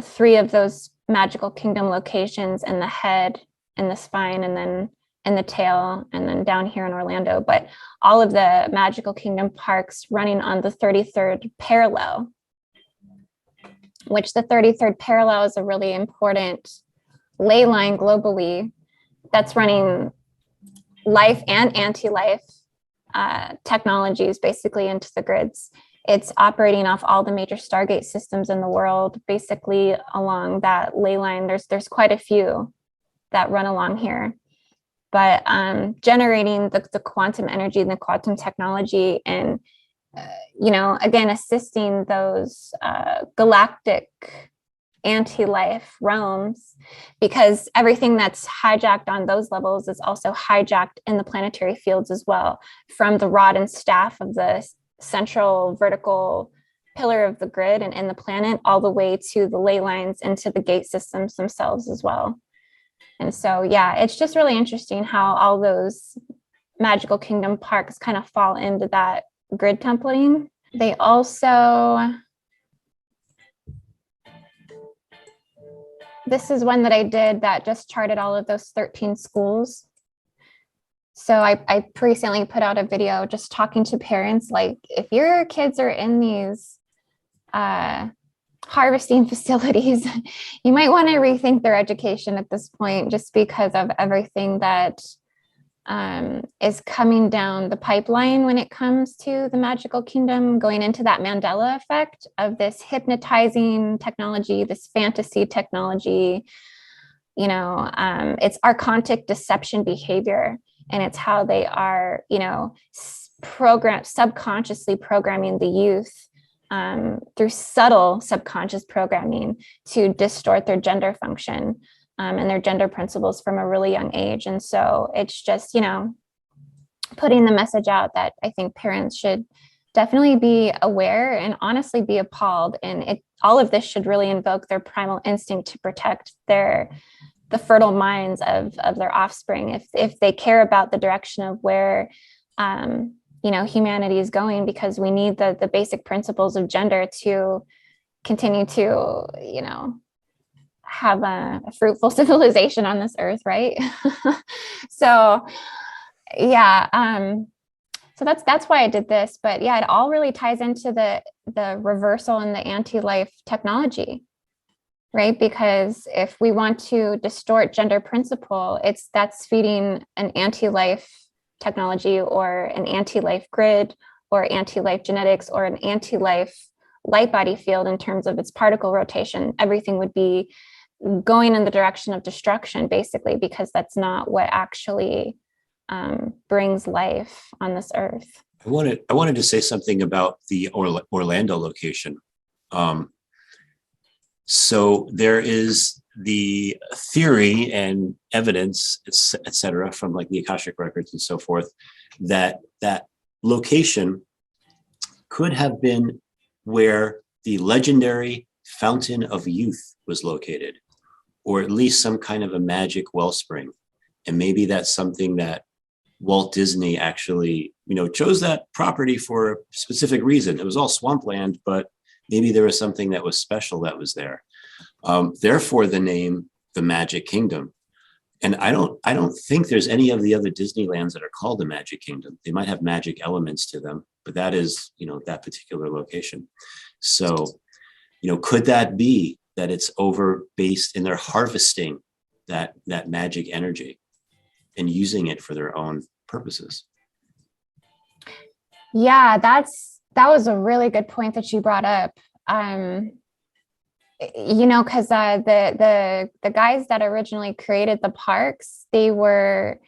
3 of those magical kingdom locations in the head, in the spine, and then in the tail, and then down here in Orlando. But all of the magical kingdom parks running on the 33rd parallel, which the 33rd parallel is a really important ley line globally that's running life and anti-life technologies basically into the grids. It's operating off all the major stargate systems in the world, basically along that ley line. There's quite a few that run along here. But generating the quantum energy and the quantum technology, and again, assisting those galactic anti-life realms, because everything that's hijacked on those levels is also hijacked in the planetary fields as well, from the rod and staff of the central vertical pillar of the grid and in the planet, all the way to the ley lines into the gate systems themselves as well. And so, yeah, it's just really interesting how all those magical kingdom parks kind of fall into that grid templating. They also, this is one that I did that just charted all of those 13 schools. So I recently put out a video just talking to parents, like, if your kids are in these harvesting facilities, you might want to rethink their education at this point, just because of everything that is coming down the pipeline when it comes to the magical kingdom, going into that Mandela effect of this hypnotizing technology, this fantasy technology. You know, it's archontic deception behavior, and it's how they are, you know, subconsciously programming the youth through subtle subconscious programming to distort their gender function and their gender principles from a really young age. And so it's just, you know, putting the message out that I think parents should definitely be aware and honestly be appalled. And all of this should really invoke their primal instinct to protect the fertile minds of their offspring, if they care about the direction of where you know, humanity is going, because we need the basic principles of gender to continue to, you know, have a fruitful civilization on this earth, right? So yeah, so that's why I did this. But yeah, it all really ties into the reversal and the anti-life technology, right? Because if we want to distort gender principle, that's feeding an anti-life technology, or an anti-life grid, or anti-life genetics, or an anti-life light body field in terms of its particle rotation. Everything would be going in the direction of destruction, basically, because that's not what actually brings life on this earth. I wanted to say something about the Orlando location. So there is the theory and evidence, et cetera, from like the Akashic records and so forth, that location could have been where the legendary Fountain of Youth was located, or at least some kind of a magic wellspring. And maybe that's something that Walt Disney actually, you know, chose that property for a specific reason. It was all swampland, but maybe there was something that was special that was there. Therefore, the name, the Magic Kingdom. And I don't think there's any of the other Disneylands that are called the Magic Kingdom. They might have magic elements to them, but that is, you know, that particular location. So, you know, could that be that it's over based in their harvesting that magic energy and using it for their own purposes? Yeah, that was a really good point that you brought up. You know, because the guys that originally created the parks, they were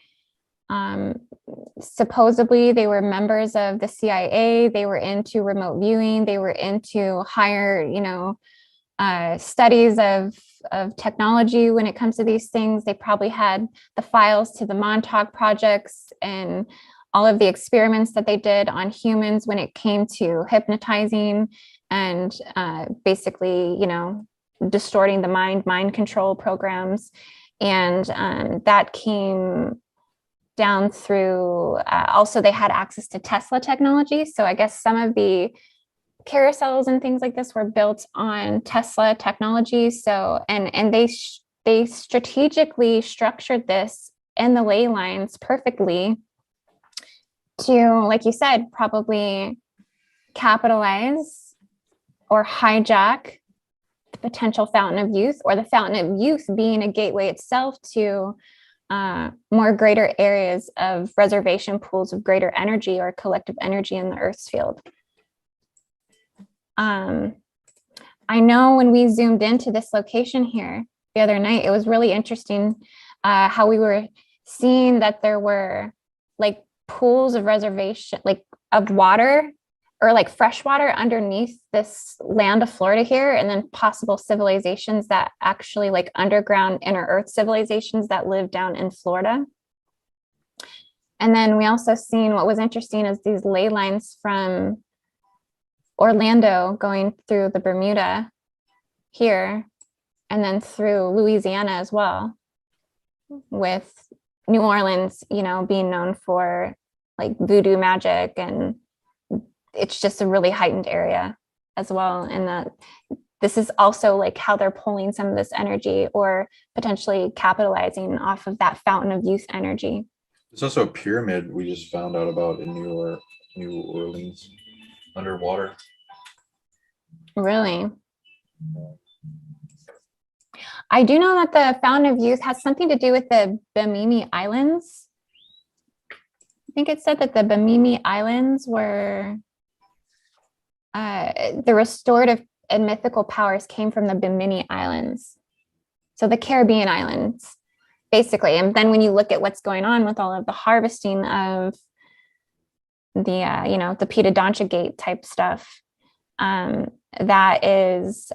supposedly they were members of the CIA. They were into remote viewing. They were into higher, you know, studies of technology when it comes to these things. They probably had the files to the Montauk projects and all of the experiments that they did on humans when it came to hypnotizing and basically, you know, distorting the mind control programs. And that came down through, also they had access to Tesla technology. So I guess some of the carousels and things like this were built on Tesla technology. So, and they strategically structured this in the ley lines perfectly to, like you said, probably capitalize or hijack the potential fountain of youth, or the fountain of youth being a gateway itself to more greater areas of reservation pools of greater energy or collective energy in the Earth's field. I know when we zoomed into this location here the other night, it was really interesting how we were seeing that there were like pools of reservation, like of water or like fresh water underneath this land of Florida here, and then possible civilizations that actually like underground inner earth civilizations that live down in Florida. And then we also seen what was interesting is these ley lines from Orlando going through the Bermuda here, and then through Louisiana as well, with New Orleans, you know, being known for like voodoo magic, and it's just a really heightened area as well. And that this is also like how they're pulling some of this energy or potentially capitalizing off of that fountain of youth energy. There's also a pyramid we just found out about in New Orleans, underwater. Really? I do know that the Fountain of Youth has something to do with the Bimini Islands. I think it said that the Bimini Islands were the restorative and mythical powers came from the Bimini Islands. So the Caribbean islands, basically. And then when you look at what's going on with all of the harvesting of the, the pedodontia gate type stuff, that is,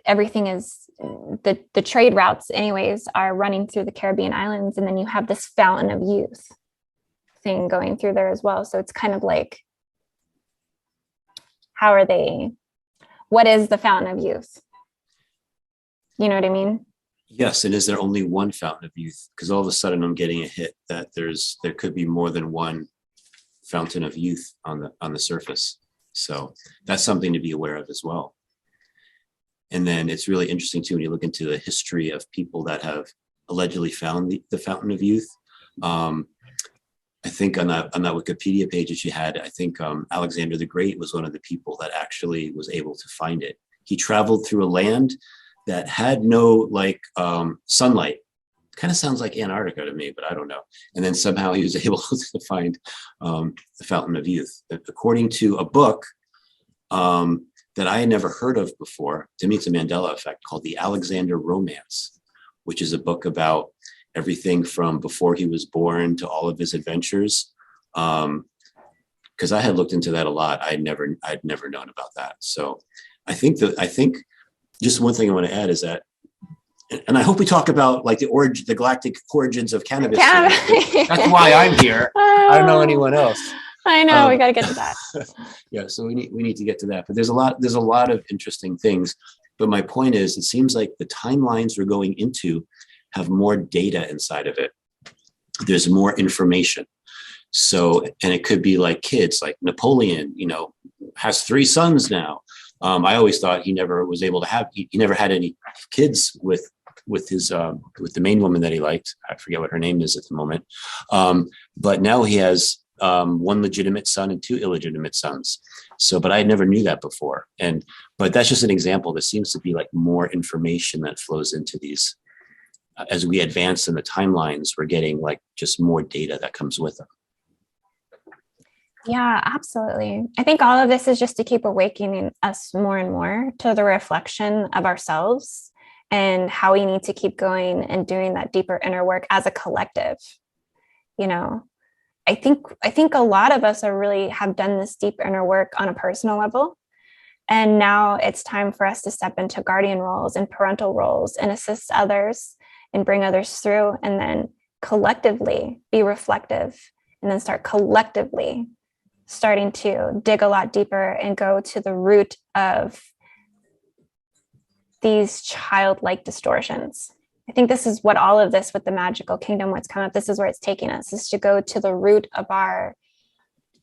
everything is, the trade routes anyways are running through the Caribbean islands. And then you have this Fountain of Youth thing going through there as well. So it's kind of like, what is the Fountain of Youth? You know what I mean? Yes. And is there only one Fountain of Youth? Because all of a sudden I'm getting a hit that there could be more than one Fountain of Youth on the surface. So that's something to be aware of as well. And then it's really interesting too, when you look into the history of people that have allegedly found the Fountain of Youth. I think on that Wikipedia page that you had, I think Alexander the Great was one of the people that actually was able to find it. He traveled through a land that had no sunlight. Kind of sounds like Antarctica to me, but I don't know. And then somehow he was able to find the Fountain of Youth. According to a book that I had never heard of before, to me it's a Mandela effect, called The Alexander Romance, which is a book about everything from before he was born to all of his adventures. Because I had looked into that a lot. I'd never known about that. So I think just one thing I want to add is that, and I hope we talk about like the galactic origins of cannabis. That's why I'm here. I don't know anyone else. I know, we got to get to that. Yeah, so we need to get to that. But there's a lot of interesting things. But my point is, it seems like the timelines we're going into have more data inside of it. There's more information. So, and it could be like kids, like Napoleon, has 3 sons now. I always thought he never was able to have, he never had any kids with the main woman that he liked. I forget what her name is at the moment. But now he has 1 legitimate son and 2 illegitimate sons. So, but I never knew that before. But that's just an example. There seems to be like more information that flows into these. As we advance in the timelines, we're getting like just more data that comes with them. Yeah, absolutely. I think all of this is just to keep awakening us more and more to the reflection of ourselves and how we need to keep going and doing that deeper inner work as a collective. I think a lot of us have done this deep inner work on a personal level. And now it's time for us to step into guardian roles and parental roles and assist others and bring others through, and then collectively be reflective, and then start collectively starting to dig a lot deeper and go to the root of these childlike distortions. I think this is what all of this with the magical kingdom, what's come up, this is where it's taking us, is to go to the root of our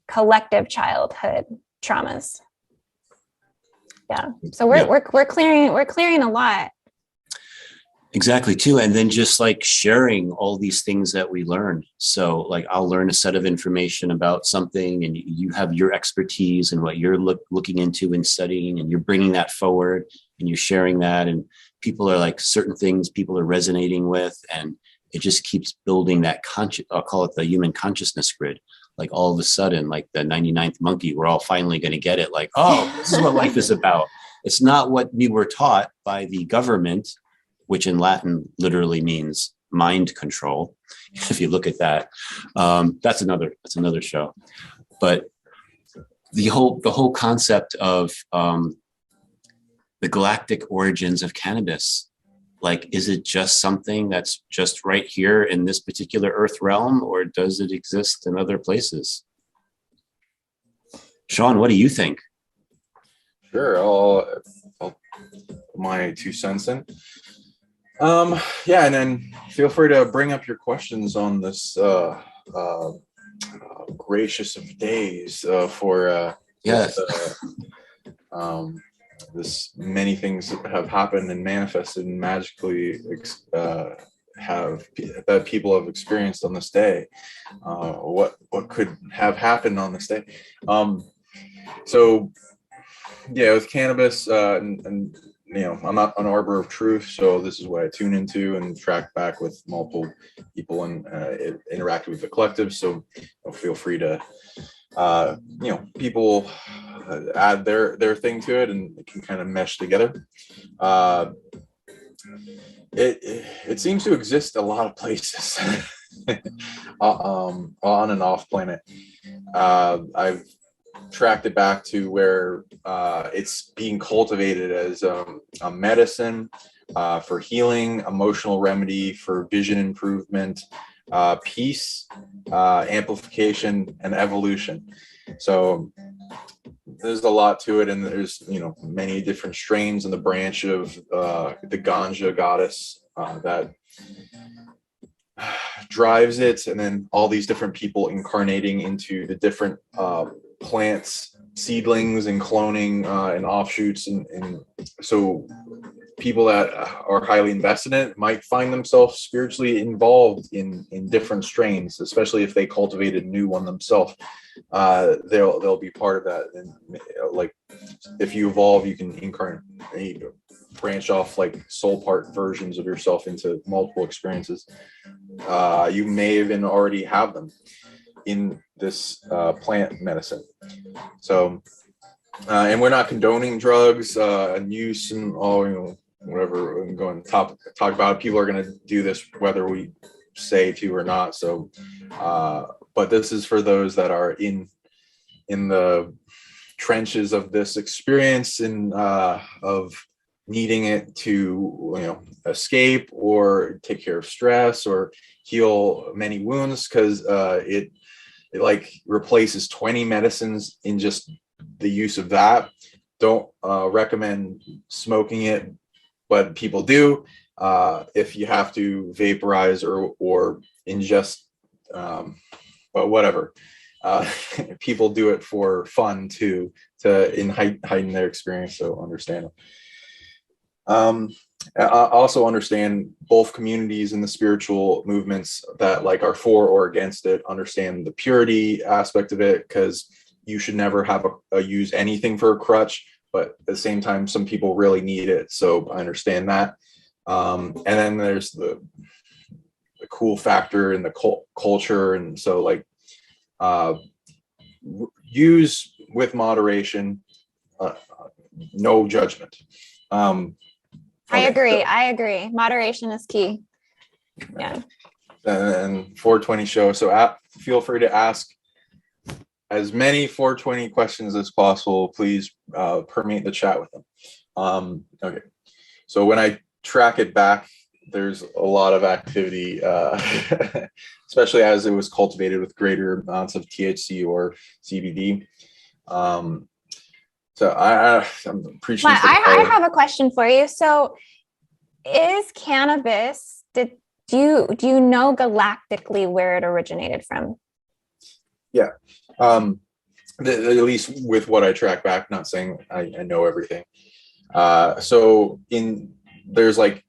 collective childhood traumas. Yeah. So we're clearing a lot. Exactly too. And then just like sharing all these things that we learn. So like I'll learn a set of information about something and you have your expertise and what you're looking into and studying, and you're bringing that forward and you're sharing that, and people are like certain things people are resonating with, and it just keeps building that I'll call it the human consciousness grid. Like all of a sudden, like the 99th monkey, we're all finally going to get it. Like, oh, this is what life is about. It's not what we were taught by the government, which in Latin literally means mind control. If you look at that, that's another show. But the whole concept of the galactic origins of cannabis, like, is it just something that's just right here in this particular Earth realm, or does it exist in other places? Sean, what do you think? Sure, I'll put my 2 cents in. Yeah, and then feel free to bring up your questions on this gracious of days for yes. This many things have happened and manifested and magically that people have experienced on this day. What could have happened on this day? So yeah, with cannabis, and you know, I'm not an arbor of truth, so this is what I tune into and track back with multiple people and interact with the collective. So feel free to, you know, people add their thing to it, and it can kind of mesh together. Uh, it seems to exist a lot of places, on and off planet. I've tracked it back to where it's being cultivated as a medicine for healing, emotional remedy, for vision improvement, peace, amplification, and evolution. So there's a lot to it, and there's, you know, many different strains in the branch of the ganja goddess that drives it, and then all these different people incarnating into the different plants, seedlings, and cloning and offshoots, and so people that are highly invested in it might find themselves spiritually involved in different strains, especially if they cultivated a new one themselves. They'll be part of that, and like if you evolve, you can incarnate, branch off like soul part versions of yourself into multiple experiences. You may even already have them in this plant medicine. So, and we're not condoning drugs and use and all, you know, whatever I'm going to talk about. People are going to do this whether we say to or not. So, but this is for those that are in the trenches of this experience and of needing it to, you know, escape or take care of stress or heal many wounds, because it like replaces 20 medicines in just the use of that. Don't recommend smoking it, but people do. If you have to vaporize or ingest, but whatever. People do it for fun too, to heighten their experience. So understand it. I also understand both communities in the spiritual movements that like are for or against it, understand the purity aspect of it, because you should never have use anything for a crutch, but at the same time, some people really need it. So I understand that. And then there's the cool factor in the culture. And so like, use with moderation, no judgment. I agree. Moderation is key. Yeah. And 420 show. So feel free to ask as many 420 questions as possible. Please permeate the chat with them. Okay. So when I track it back, there's a lot of activity, especially as it was cultivated with greater amounts of THC or CBD. So I'm preaching. I have a question for you. So is cannabis, do you know galactically where it originated from? Yeah. At least with what I track back, not saying I know everything. So there's like,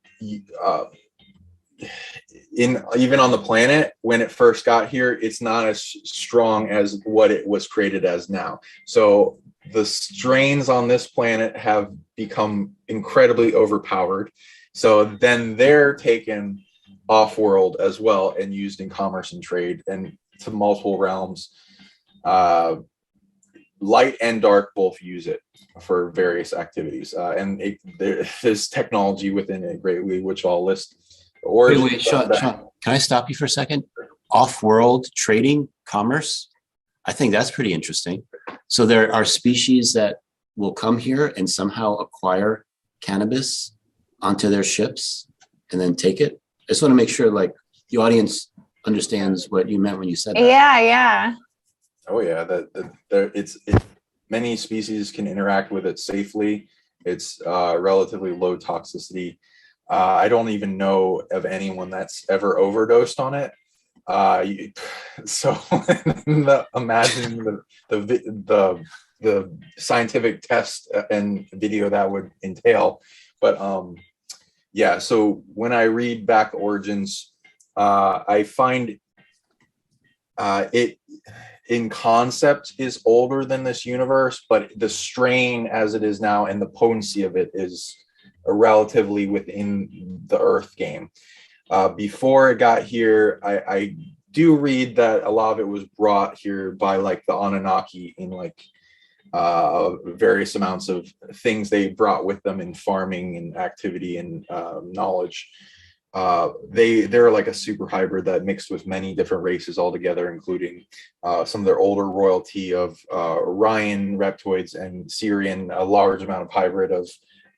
even on the planet, when it first got here, it's not as strong as what it was created as now. So the strains on this planet have become incredibly overpowered. So then they're taken off world as well and used in commerce and trade and to multiple realms. Light and dark both use it for various activities. And there's technology within it greatly, which I'll list. Wait, Sean, can I stop you for a second? Off-world trading, commerce? I think that's pretty interesting. So there are species that will come here and somehow acquire cannabis onto their ships and then take it. I just want to make sure like the audience understands what you meant when you said that. Yeah. Oh yeah, it's many species can interact with it safely. It's relatively low toxicity. I don't even know of anyone that's ever overdosed on it. So imagine the scientific test and video that would entail. But yeah, so when I read back origins, I find It in concept is older than this universe, but the strain as it is now and the potency of it is relatively within the Earth game. Before it got here, I do read that a lot of it was brought here by like the Anunnaki in like various amounts of things they brought with them in farming and activity and knowledge. They're like a super hybrid that mixed with many different races altogether, including some of their older royalty of Orion reptoids and Syrian, a large amount of hybrid of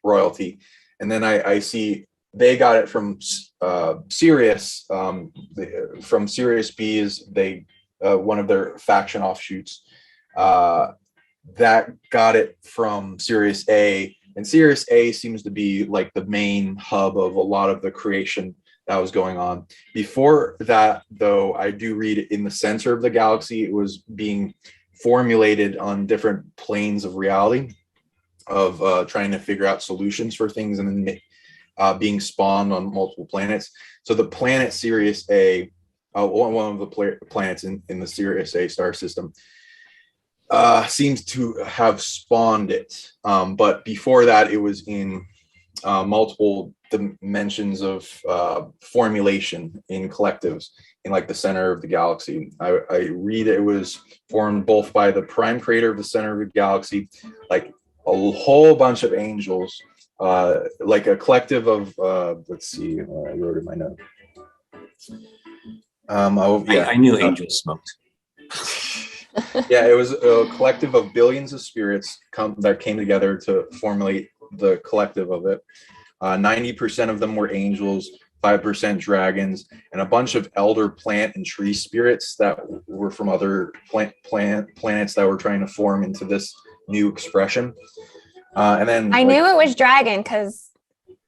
royalty. And then I see they got it from Sirius, from Sirius B is they one of their faction offshoots that got it from Sirius A. And Sirius A seems to be like the main hub of a lot of the creation that was going on. Before that, though, I do read in the center of the galaxy, it was being formulated on different planes of reality, of trying to figure out solutions for things, and then being spawned on multiple planets. So the planet Sirius A, one of the planets in the Sirius A star system, seems to have spawned it. But before that, it was in multiple dimensions of formulation in collectives in like the center of the galaxy. I read it was formed both by the prime creator of the center of the galaxy, like a whole bunch of angels, like a collective of, let's see, I wrote in my note. I knew angels smoked. Yeah, it was a collective of billions of spirits that came together to formulate the collective of it. 90% of them were angels, 5% dragons, and a bunch of elder plant and tree spirits that were from other planets that were trying to form into this new expression. And then I knew it was dragon because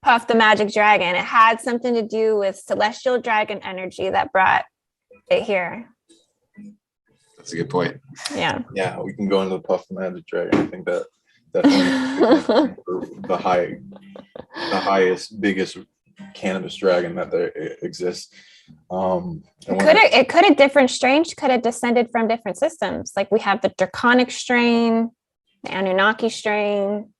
Puff the Magic Dragon. It had something to do with celestial dragon energy that brought it here. That's a good point. Yeah. Yeah, we can go into the Puff the Magic Dragon. I think that definitely the highest, biggest cannabis dragon that there exists. It could have different strains could have descended from different systems. Like we have the draconic strain, the Anunnaki strain,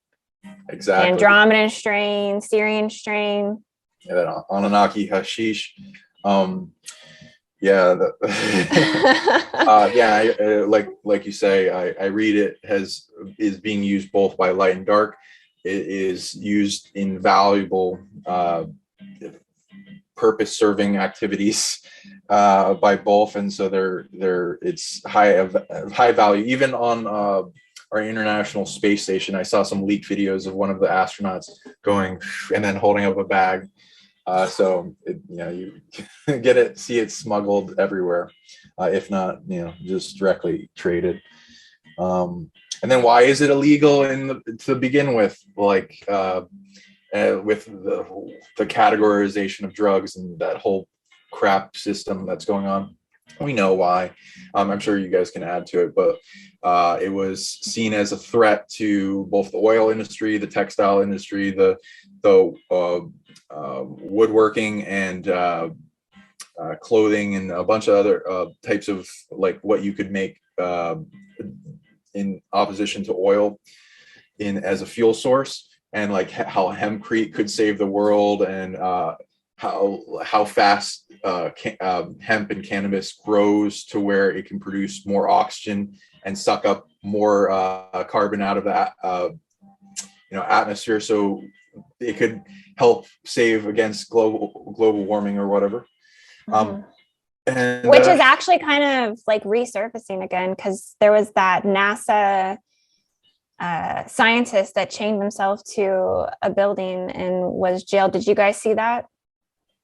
exactly, Andromedan strain, Syrian strain. Yeah, that Anunnaki hashish. Yeah, like you say, I read it is being used both by light and dark. It is used in valuable purpose-serving activities by both, and so it's high value. Even on our international space station, I saw some leaked videos of one of the astronauts going and then holding up a bag. So you see it smuggled everywhere, if not, just directly traded. And then why is it illegal to begin with? Like with the categorization of drugs and that whole crap system that's going on. We know why. I'm sure you guys can add to it, but it was seen as a threat to both the oil industry, the textile industry, the woodworking and clothing, and a bunch of other types of like what you could make in opposition to oil as a fuel source, and like how hempcrete could save the world, and how fast hemp and cannabis grows to where it can produce more oxygen and suck up more carbon out of the atmosphere, so it could help save against global warming or whatever. Which is actually kind of like resurfacing again, because there was that NASA scientist that chained himself to a building and was jailed. Did you guys see that?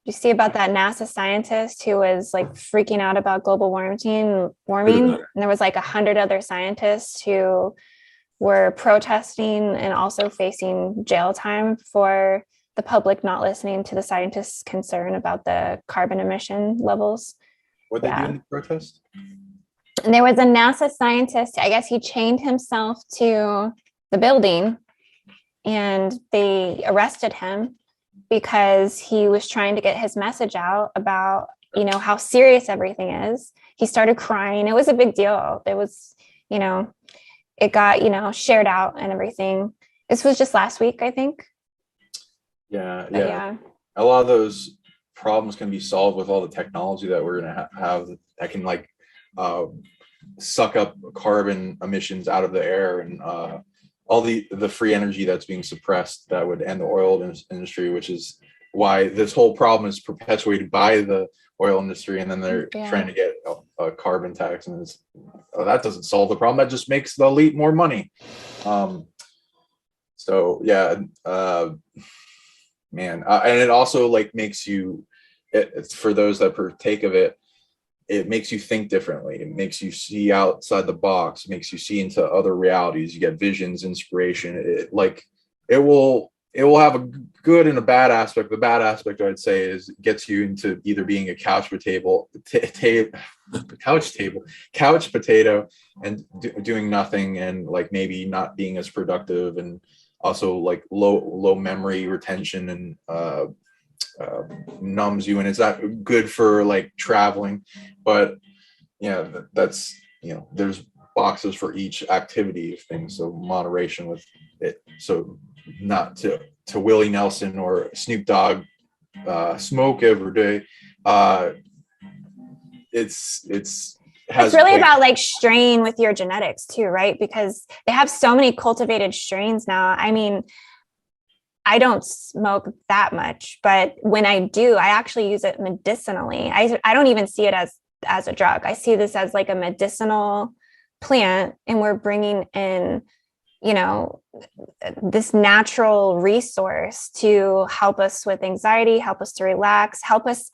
Did you see about that NASA scientist who was like freaking out about global warming? And there was like 100 other scientists who were protesting and also facing jail time for the public not listening to the scientists' concern about the carbon emission levels. What they do in the protest? And there was a NASA scientist, I guess he chained himself to the building and they arrested him because he was trying to get his message out about you know, how serious everything is. He started crying. It was a big deal. It was, you know, it got, you know, shared out and everything. This was just last week, I think. Yeah. A lot of those problems can be solved with all the technology that we're going to have that can like suck up carbon emissions out of the air, and all the free energy that's being suppressed that would end the oil industry, which is why this whole problem is perpetuated by the oil industry. And then they're trying to get a carbon tax, and that doesn't solve the problem. That just makes the elite more money. Man, and it also like makes you, it's for those that partake of it, it makes you think differently. It makes you see outside the box. It makes you see into other realities. You get visions, inspiration. It will have a good and a bad aspect. The bad aspect, I'd say, is it gets you into either being a couch potato and doing nothing, and like maybe not being as productive, and also like low memory retention, and numbs you, and it's not good for like traveling. But yeah, that's, you know, there's boxes for each activity of things, so moderation with it. So not to Willie Nelson or Snoop Dogg smoke every day. It's really about like strain with your genetics too, right? Because they have so many cultivated strains now. I mean, I don't smoke that much, but when I do, I actually use it medicinally. I don't even see it as a drug. I see this as like a medicinal plant, and we're bringing in, you know, this natural resource to help us with anxiety, help us to relax, help us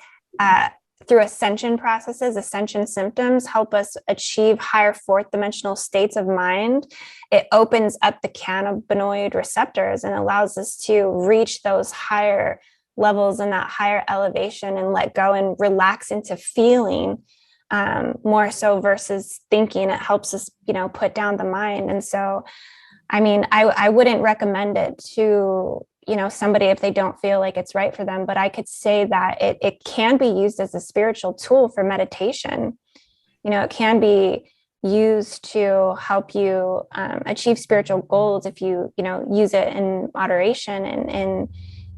through ascension processes, ascension symptoms, help us achieve higher fourth dimensional states of mind. It opens up the cannabinoid receptors and allows us to reach those higher levels and that higher elevation, and let go and relax into feeling more so versus thinking. It helps us, you know, put down the mind. And so, I mean, I wouldn't recommend it to, you know, somebody if they don't feel like it's right for them, but I could say that it can be used as a spiritual tool for meditation. You know, it can be used to help you achieve spiritual goals if you know, use it in moderation, and,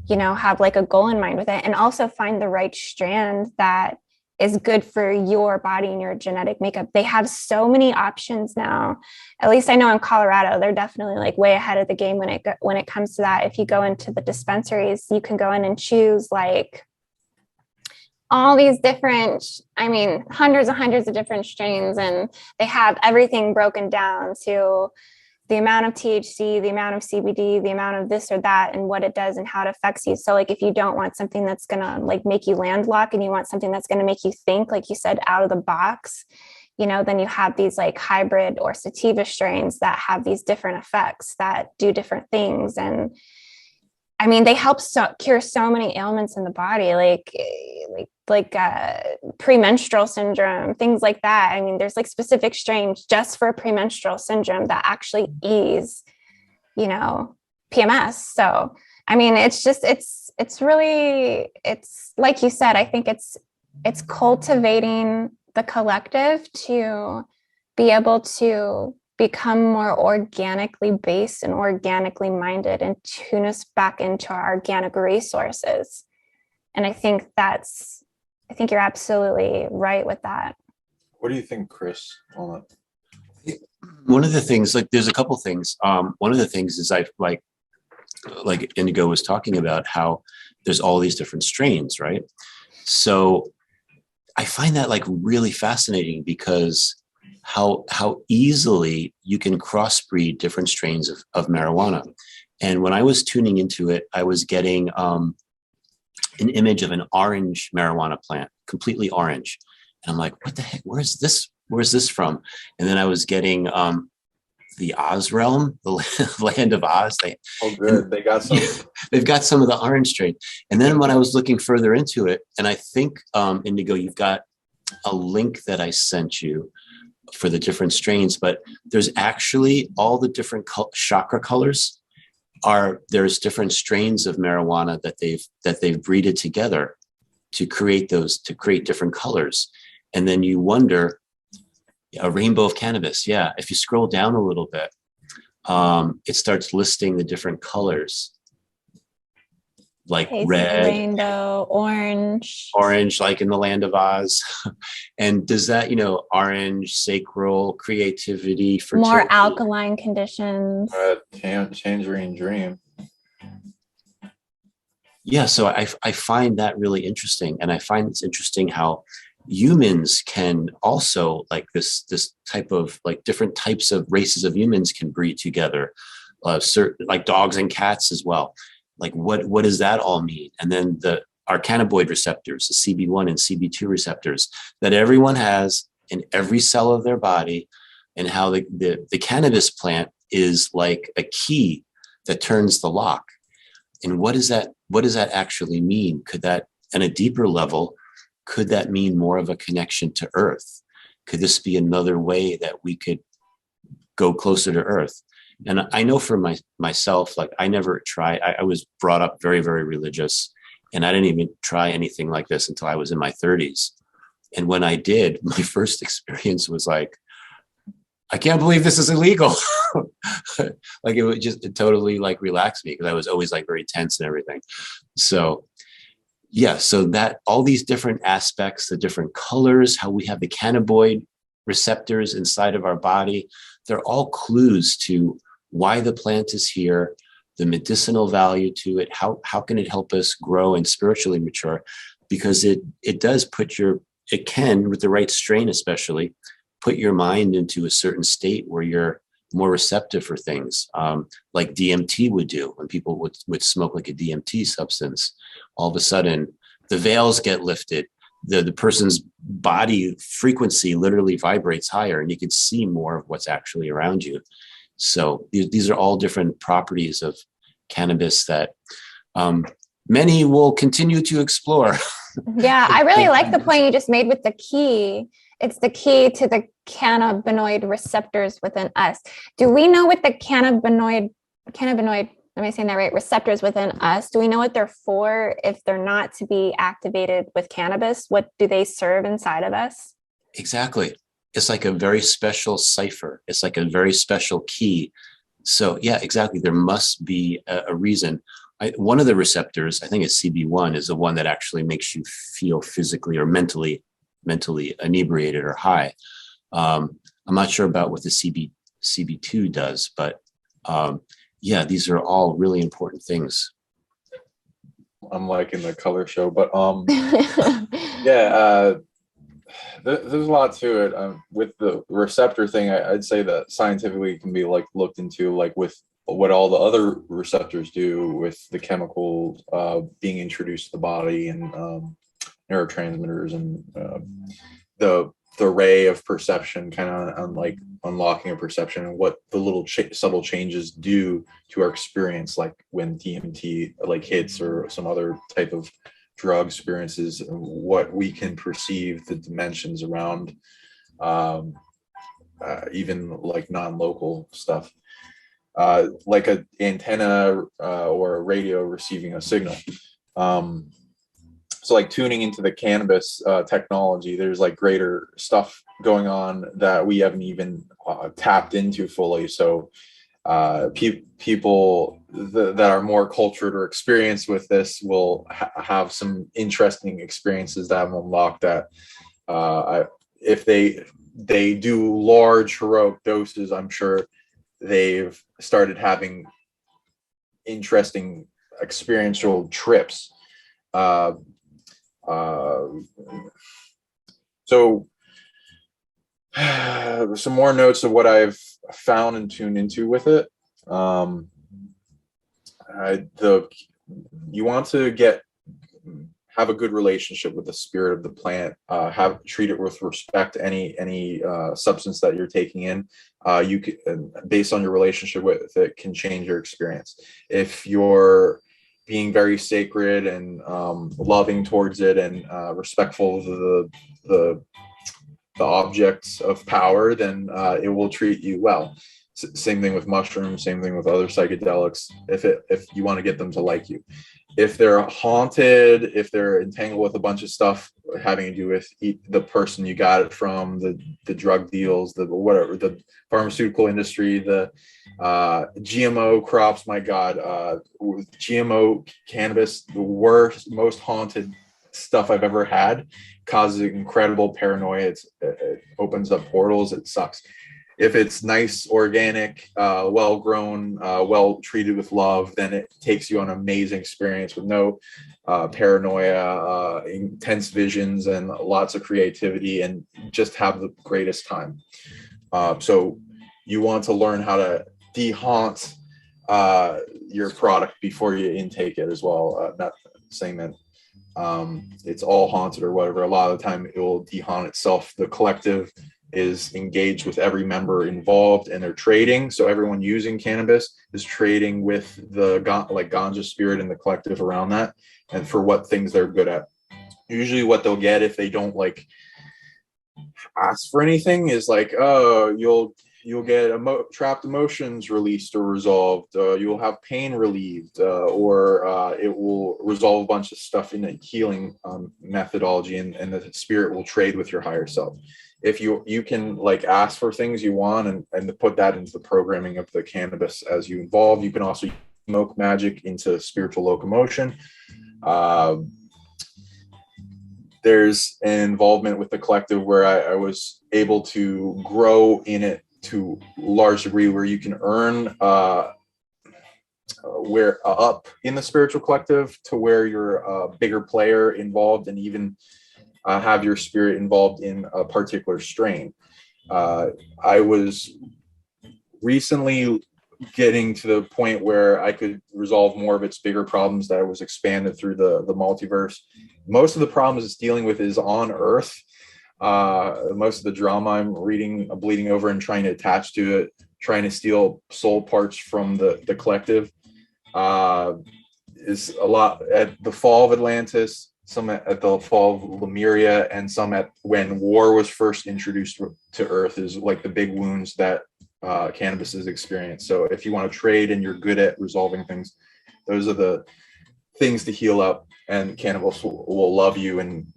you know, have like a goal in mind with it, and also find the right strand that is good for your body and your genetic makeup. They have so many options now. At least I know in Colorado, they're definitely like way ahead of the game when it comes to that. If you go into the dispensaries, you can go in and choose like all these different, I mean, hundreds and hundreds of different strains, and they have everything broken down to the amount of THC, the amount of CBD, the amount of this or that, and what it does and how it affects you. So like, if you don't want something that's going to like make you landlocked, and you want something that's going to make you think, like you said, out of the box, you know, then you have these like hybrid or sativa strains that have these different effects that do different things. And I mean, they help cure so many ailments in the body, like premenstrual syndrome, things like that. I mean, there's like specific strains just for premenstrual syndrome that actually ease, you know, PMS. So, I mean, it's just, it's really, it's like you said, I think it's cultivating the collective to be able to become more organically based and organically minded, and tune us back into our organic resources. And I think you're absolutely right with that. What do you think, Chris? One of the things, like, there's a couple things. One of the things is like Indigo was talking about, how there's all these different strains, right? So I find that like really fascinating, because how easily you can crossbreed different strains of marijuana. And when I was tuning into it, I was getting an image of an orange marijuana plant, completely orange. And I'm like, what the heck? Where's this from? And then I was getting the Oz realm, the land of Oz. They got some. They've got some of the orange strain. And then when I was looking further into it, and I think, Indigo, you've got a link that I sent you for the different strains, but there's actually all the different chakra colors there's different strains of marijuana that they've breeded together. to create different colors. And then you wonder, a rainbow of cannabis. Yeah. If you scroll down a little bit, it starts listing the different colors, like red, rainbow, orange, like in the Land of Oz. And does that, orange, sacral, creativity, fertility, more alkaline conditions, tangerine dream. Yeah, so I find that really interesting, and I find it's interesting how humans can also, like this type of, like, different types of races of humans can breed together, certain, like dogs and cats as well. Like what does that all mean? And then our cannabinoid receptors, the CB1 and CB2 receptors that everyone has in every cell of their body, and how the cannabis plant is like a key that turns the lock. And what does that actually mean? Could that, on a deeper level, could that mean more of a connection to Earth? Could this be another way that we could go closer to Earth? And I know for myself, like, I never tried. I was brought up very, very religious, and I didn't even try anything like this until I was in my 30s. And when I did, my first experience was like, I can't believe this is illegal. Like, it totally like relaxed me, because I was always like very tense and everything. So yeah, so that all these different aspects, the different colors, how we have the cannabinoid receptors inside of our body, they're all clues to why the plant is here, the medicinal value to it, how can it help us grow and spiritually mature, because it does it can, with the right strain especially, put your mind into a certain state where you're more receptive for things, like DMT would do. When people would smoke like a DMT substance, all of a sudden the veils get lifted, the person's body frequency literally vibrates higher, and you can see more of what's actually around you. So these are all different properties of cannabis that many will continue to explore. Yeah, I really like the point you just made with the key. It's the key to the cannabinoid receptors within us. Do we know what the cannabinoid, am I saying that right? Receptors within us, do we know what they're for if they're not to be activated with cannabis? What do they serve inside of us? Exactly. It's like a very special cipher. It's like a very special key. So yeah, exactly. There must be a reason. One of the receptors, I think it's CB1, is the one that actually makes you feel physically or mentally inebriated or high. I'm not sure about what the CB2 does, but yeah, these are all really important things. I'm liking the color show, but yeah, there's a lot to it. With the receptor thing, I'd say that scientifically it can be like looked into, like with what all the other receptors do with the chemicals being introduced to the body, and neurotransmitters, and the ray of perception, kind of like unlocking a perception, and what the little subtle changes do to our experience, like when DMT like hits or some other type of drug experiences, what we can perceive the dimensions around, even like non-local stuff, like an antenna or a radio receiving a signal. So like tuning into the cannabis technology, there's like greater stuff going on that we haven't even tapped into fully. So people that are more cultured or experienced with this will have some interesting experiences that have unlocked that. If they do large heroic doses, I'm sure they've started having interesting experiential trips. So some more notes of what I've found and tuned into with it. You want to have a good relationship with the spirit of the plant. Treat it with respect. Any substance that you're taking in, you can, based on your relationship with it, can change your experience. If you're being very sacred and loving towards it, and respectful of the objects of power, then it will treat you well. Same thing with mushrooms, same thing with other psychedelics. If you want to get them to like you, if they're haunted, if they're entangled with a bunch of stuff having to do with the person you got it from, the drug deals, the whatever, the pharmaceutical industry, the GMO crops, my God, GMO cannabis, the worst, most haunted stuff I've ever had, causes incredible paranoia. It opens up portals. It sucks. If it's nice, organic, well-grown, well-treated with love, then it takes you on an amazing experience with no paranoia, intense visions, and lots of creativity, and just have the greatest time. So you want to learn how to de-haunt your product before you intake it as well. Not saying that it's all haunted or whatever. A lot of the time it will de-haunt itself. The collective is engaged with every member involved, and they're trading. So everyone using cannabis is trading with the ganja spirit and the collective around that, and for what things they're good at. Usually what they'll get if they don't like ask for anything is like, oh, you'll get trapped emotions released or resolved. You'll have pain relieved, or it will resolve a bunch of stuff in a healing methodology, and the spirit will trade with your higher self. If you can like ask for things you want and put that into the programming of the cannabis as you evolve. You can also smoke magic into spiritual locomotion. There's an involvement with the collective where I was able to grow in it to a large degree, where you can earn where up in the spiritual collective to where you're a bigger player involved, and even have your spirit involved in a particular strain. I was recently getting to the point where I could resolve more of its bigger problems that was expanded through the multiverse. Most of the problems it's dealing with is on Earth. Most of the drama I'm reading, bleeding over and trying to attach to it, trying to steal soul parts from the collective, is a lot at the fall of Atlantis, some at the fall of Lemuria, and some at when war was first introduced to Earth, is like the big wounds that cannabis has experienced. So if you want to trade and you're good at resolving things, those are the things to heal up, and cannabis will love you and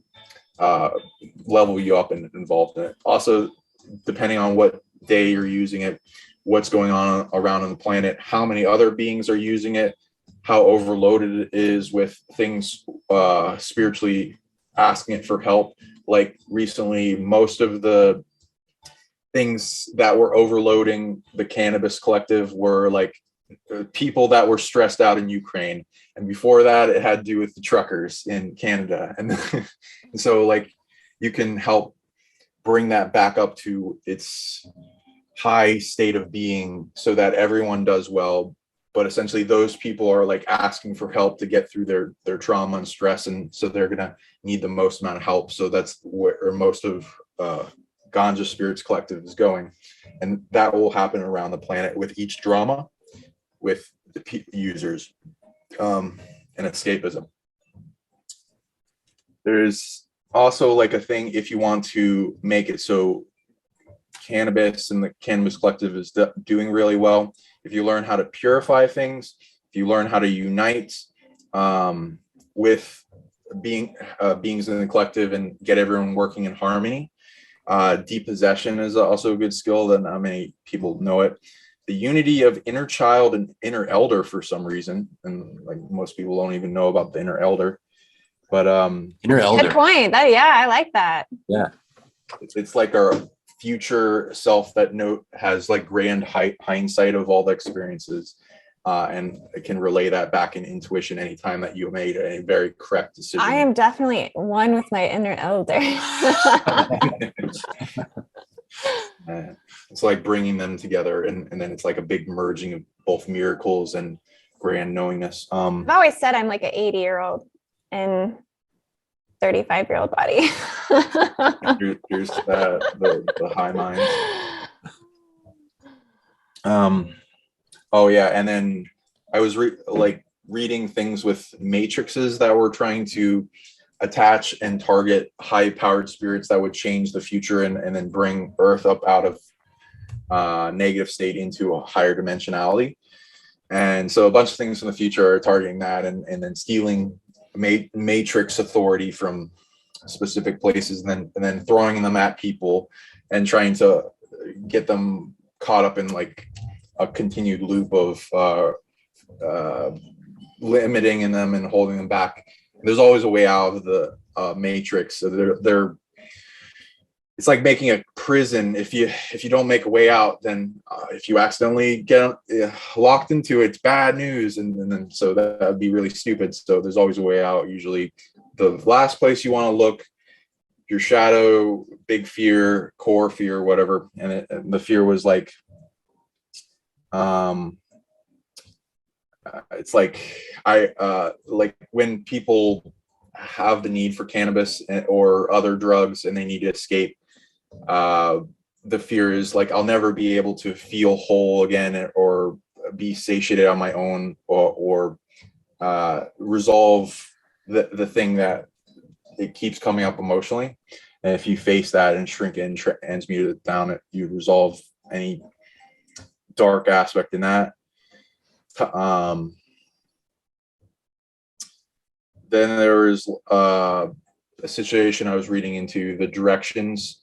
level you up and involved in it. Also, depending on what day you're using it, what's going on around on the planet, how many other beings are using it, how overloaded it is with things spiritually asking it for help. Like recently, most of the things that were overloading the cannabis collective were like people that were stressed out in Ukraine. And before that, it had to do with the truckers in Canada. And so like you can help bring that back up to its high state of being so that everyone does well. But essentially those people are like asking for help to get through their trauma and stress. And so they're going to need the most amount of help. So that's where most of Ganja Spirits Collective is going. And that will happen around the planet with each drama, with the users, and escapism. There's also like a thing, if you want to make it so cannabis and the Cannabis Collective is doing really well, if you learn how to purify things, if you learn how to unite with beings in the collective and get everyone working in harmony. Depossession is also a good skill, that not many people know it. The unity of inner child and inner elder for some reason, and like most people don't even know about the inner elder. But inner elder. Good point. I like that. Yeah, it's like our future self that has like grand hindsight of all the experiences, and it can relay that back in intuition anytime that you made a very correct decision. I am definitely one with my inner elder. It's like bringing them together, and then it's like a big merging of both miracles and grand knowingness. I've always said I'm like an 80-year-old in 35-year-old body. Here's the high mind. Oh yeah, and then I was reading things with matrices that were trying to attach and target high-powered spirits that would change the future and then bring Earth up out of negative state into a higher dimensionality. And so a bunch of things in the future are targeting that, and then stealing matrix authority from specific places, and then throwing them at people and trying to get them caught up in like a continued loop of limiting in them and holding them back. There's always a way out of the matrix. So they're it's like making a prison. If you don't make a way out, then if you accidentally get locked into it, it's bad news, and then so that would be really stupid. So there's always a way out. Usually the last place you want to look, your shadow, big fear, core fear, whatever. And the fear was like it's like like when people have the need for cannabis or other drugs and they need to escape, the fear is like, I'll never be able to feel whole again or be satiated on my own, or resolve the thing that it keeps coming up emotionally. And if you face that and shrink it and transmute it down, you resolve any dark aspect in that. Then there was a situation I was reading into the directions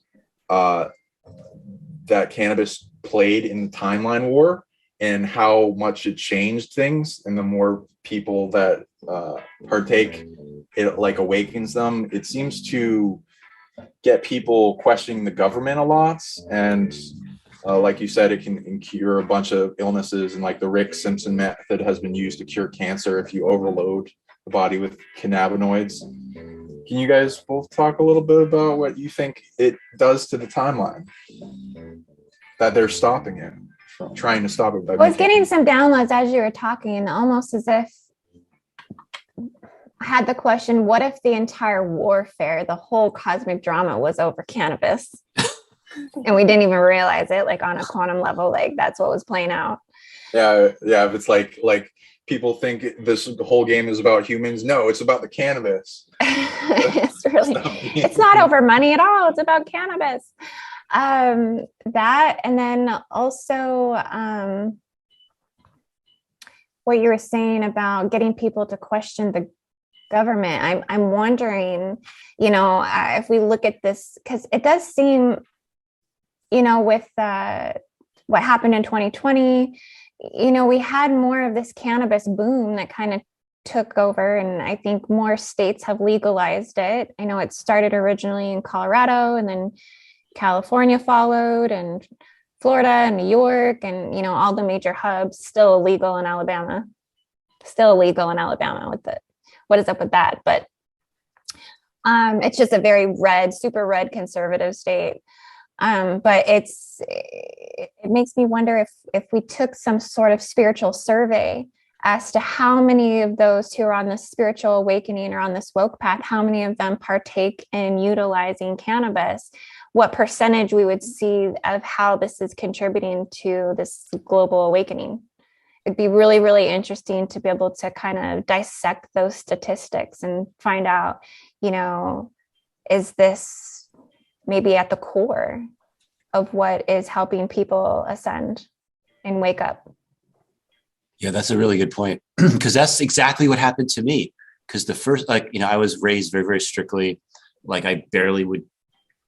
that cannabis played in the timeline war and how much it changed things. And the more people that partake, it like awakens them. It seems to get people questioning the government a lot. And like you said, it can cure a bunch of illnesses. And like the Rick Simpson method has been used to cure cancer if you overload the body with cannabinoids. Can you guys both talk a little bit about what you think it does to the timeline that they're stopping it, from trying to stop it? I was getting some downloads as you were talking, almost as if I had the question, what if the entire warfare, the whole cosmic drama was over cannabis? And we didn't even realize it, like on a quantum level, like that's what was playing out. Yeah. It's like people think this whole game is about humans. No, it's about the cannabis. It's not over money at all. It's about cannabis. That, and then also what you were saying about getting people to question the government. I'm wondering, if we look at this, because it does seem, with what happened in 2020, we had more of this cannabis boom that kind of took over, and I think more states have legalized it. I know it started originally in Colorado, and then California followed, and Florida and New York, and all the major hubs. Still illegal in Alabama. With it. What is up with that? But it's just a very super red conservative state. But it makes me wonder if we took some sort of spiritual survey as to how many of those who are on this spiritual awakening or on this woke path, how many of them partake in utilizing cannabis, what percentage we would see of how this is contributing to this global awakening. It'd be really, really interesting to be able to kind of dissect those statistics and find out, is this maybe at the core of what is helping people ascend and wake up? Yeah, that's a really good point, because that's exactly what happened to me. Because the first, I was raised very, very strictly. Like I barely would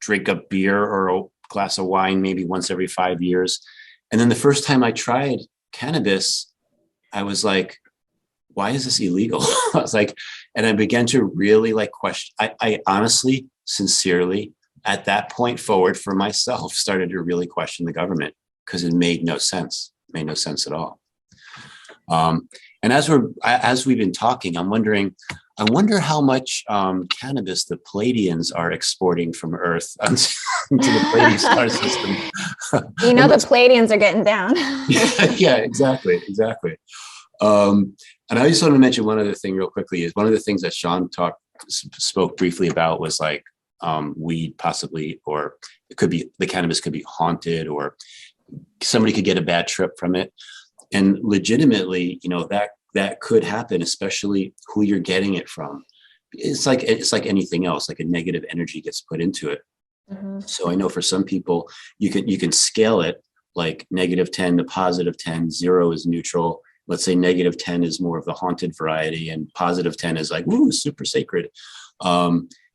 drink a beer or a glass of wine maybe once every 5 years. And then the first time I tried cannabis, I was like, why is this illegal? I was like, and I began to really question. I honestly, sincerely, at that point forward for myself, started to really question the government, because it made no sense. It made no sense at all. And as we've been talking, I wonder how much cannabis the Pleiadians are exporting from Earth into the Pleiadian star system. The Pleiadians are getting down. Yeah, exactly. And I just want to mention one other thing real quickly. Is one of the things that Sean spoke briefly about was like weed possibly, or it could be the cannabis could be haunted, or somebody could get a bad trip from it. And legitimately, that could happen, especially who you're getting it from. It's like anything else, like a negative energy gets put into it. Mm-hmm. So I know for some people, you can scale it like -10 to +10, 0 is neutral. Let's say -10 is more of the haunted variety, and +10 is like, woo, super sacred.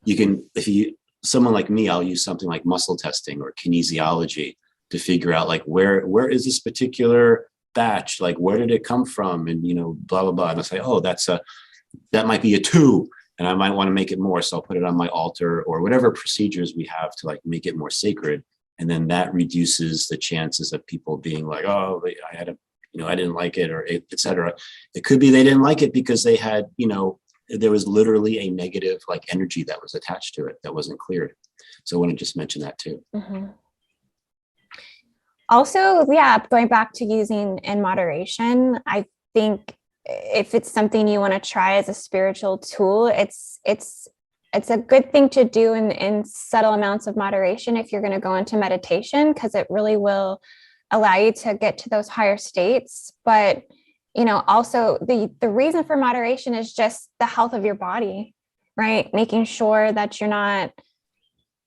You can, someone like me, I'll use something like muscle testing or kinesiology to figure out like, where is this particular batch? Like, where did it come from? And, blah, blah, blah. And I'll say, oh, that might be a 2. And I might want to make it more. So I'll put it on my altar or whatever procedures we have to like make it more sacred. And then that reduces the chances of people being like, oh, I didn't like it, or et cetera. It could be they didn't like it because they had, there was literally a negative like energy that was attached to it that wasn't cleared. So I want to just mention that too. Mm-hmm. Also, yeah, going back to using in moderation, I think if it's something you want to try as a spiritual tool, it's a good thing to do in subtle amounts of moderation if you're going to go into meditation, because it really will allow you to get to those higher states. But also the reason for moderation is just the health of your body, right? Making sure that you're not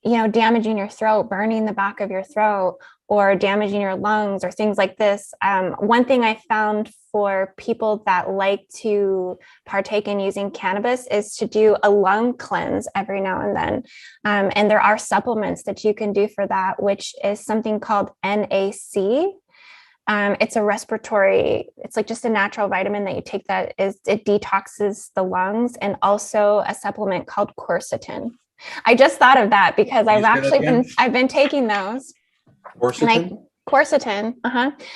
damaging your throat, burning the back of your throat, or damaging your lungs, or things like this. One thing I found for people that like to partake in using cannabis is to do a lung cleanse every now and then. And there are supplements that you can do for that, which is something called NAC. It's a respiratory, it's like just a natural vitamin that you take it detoxes the lungs, and also a supplement called quercetin. I just thought of that because I've been taking those. Quercetin.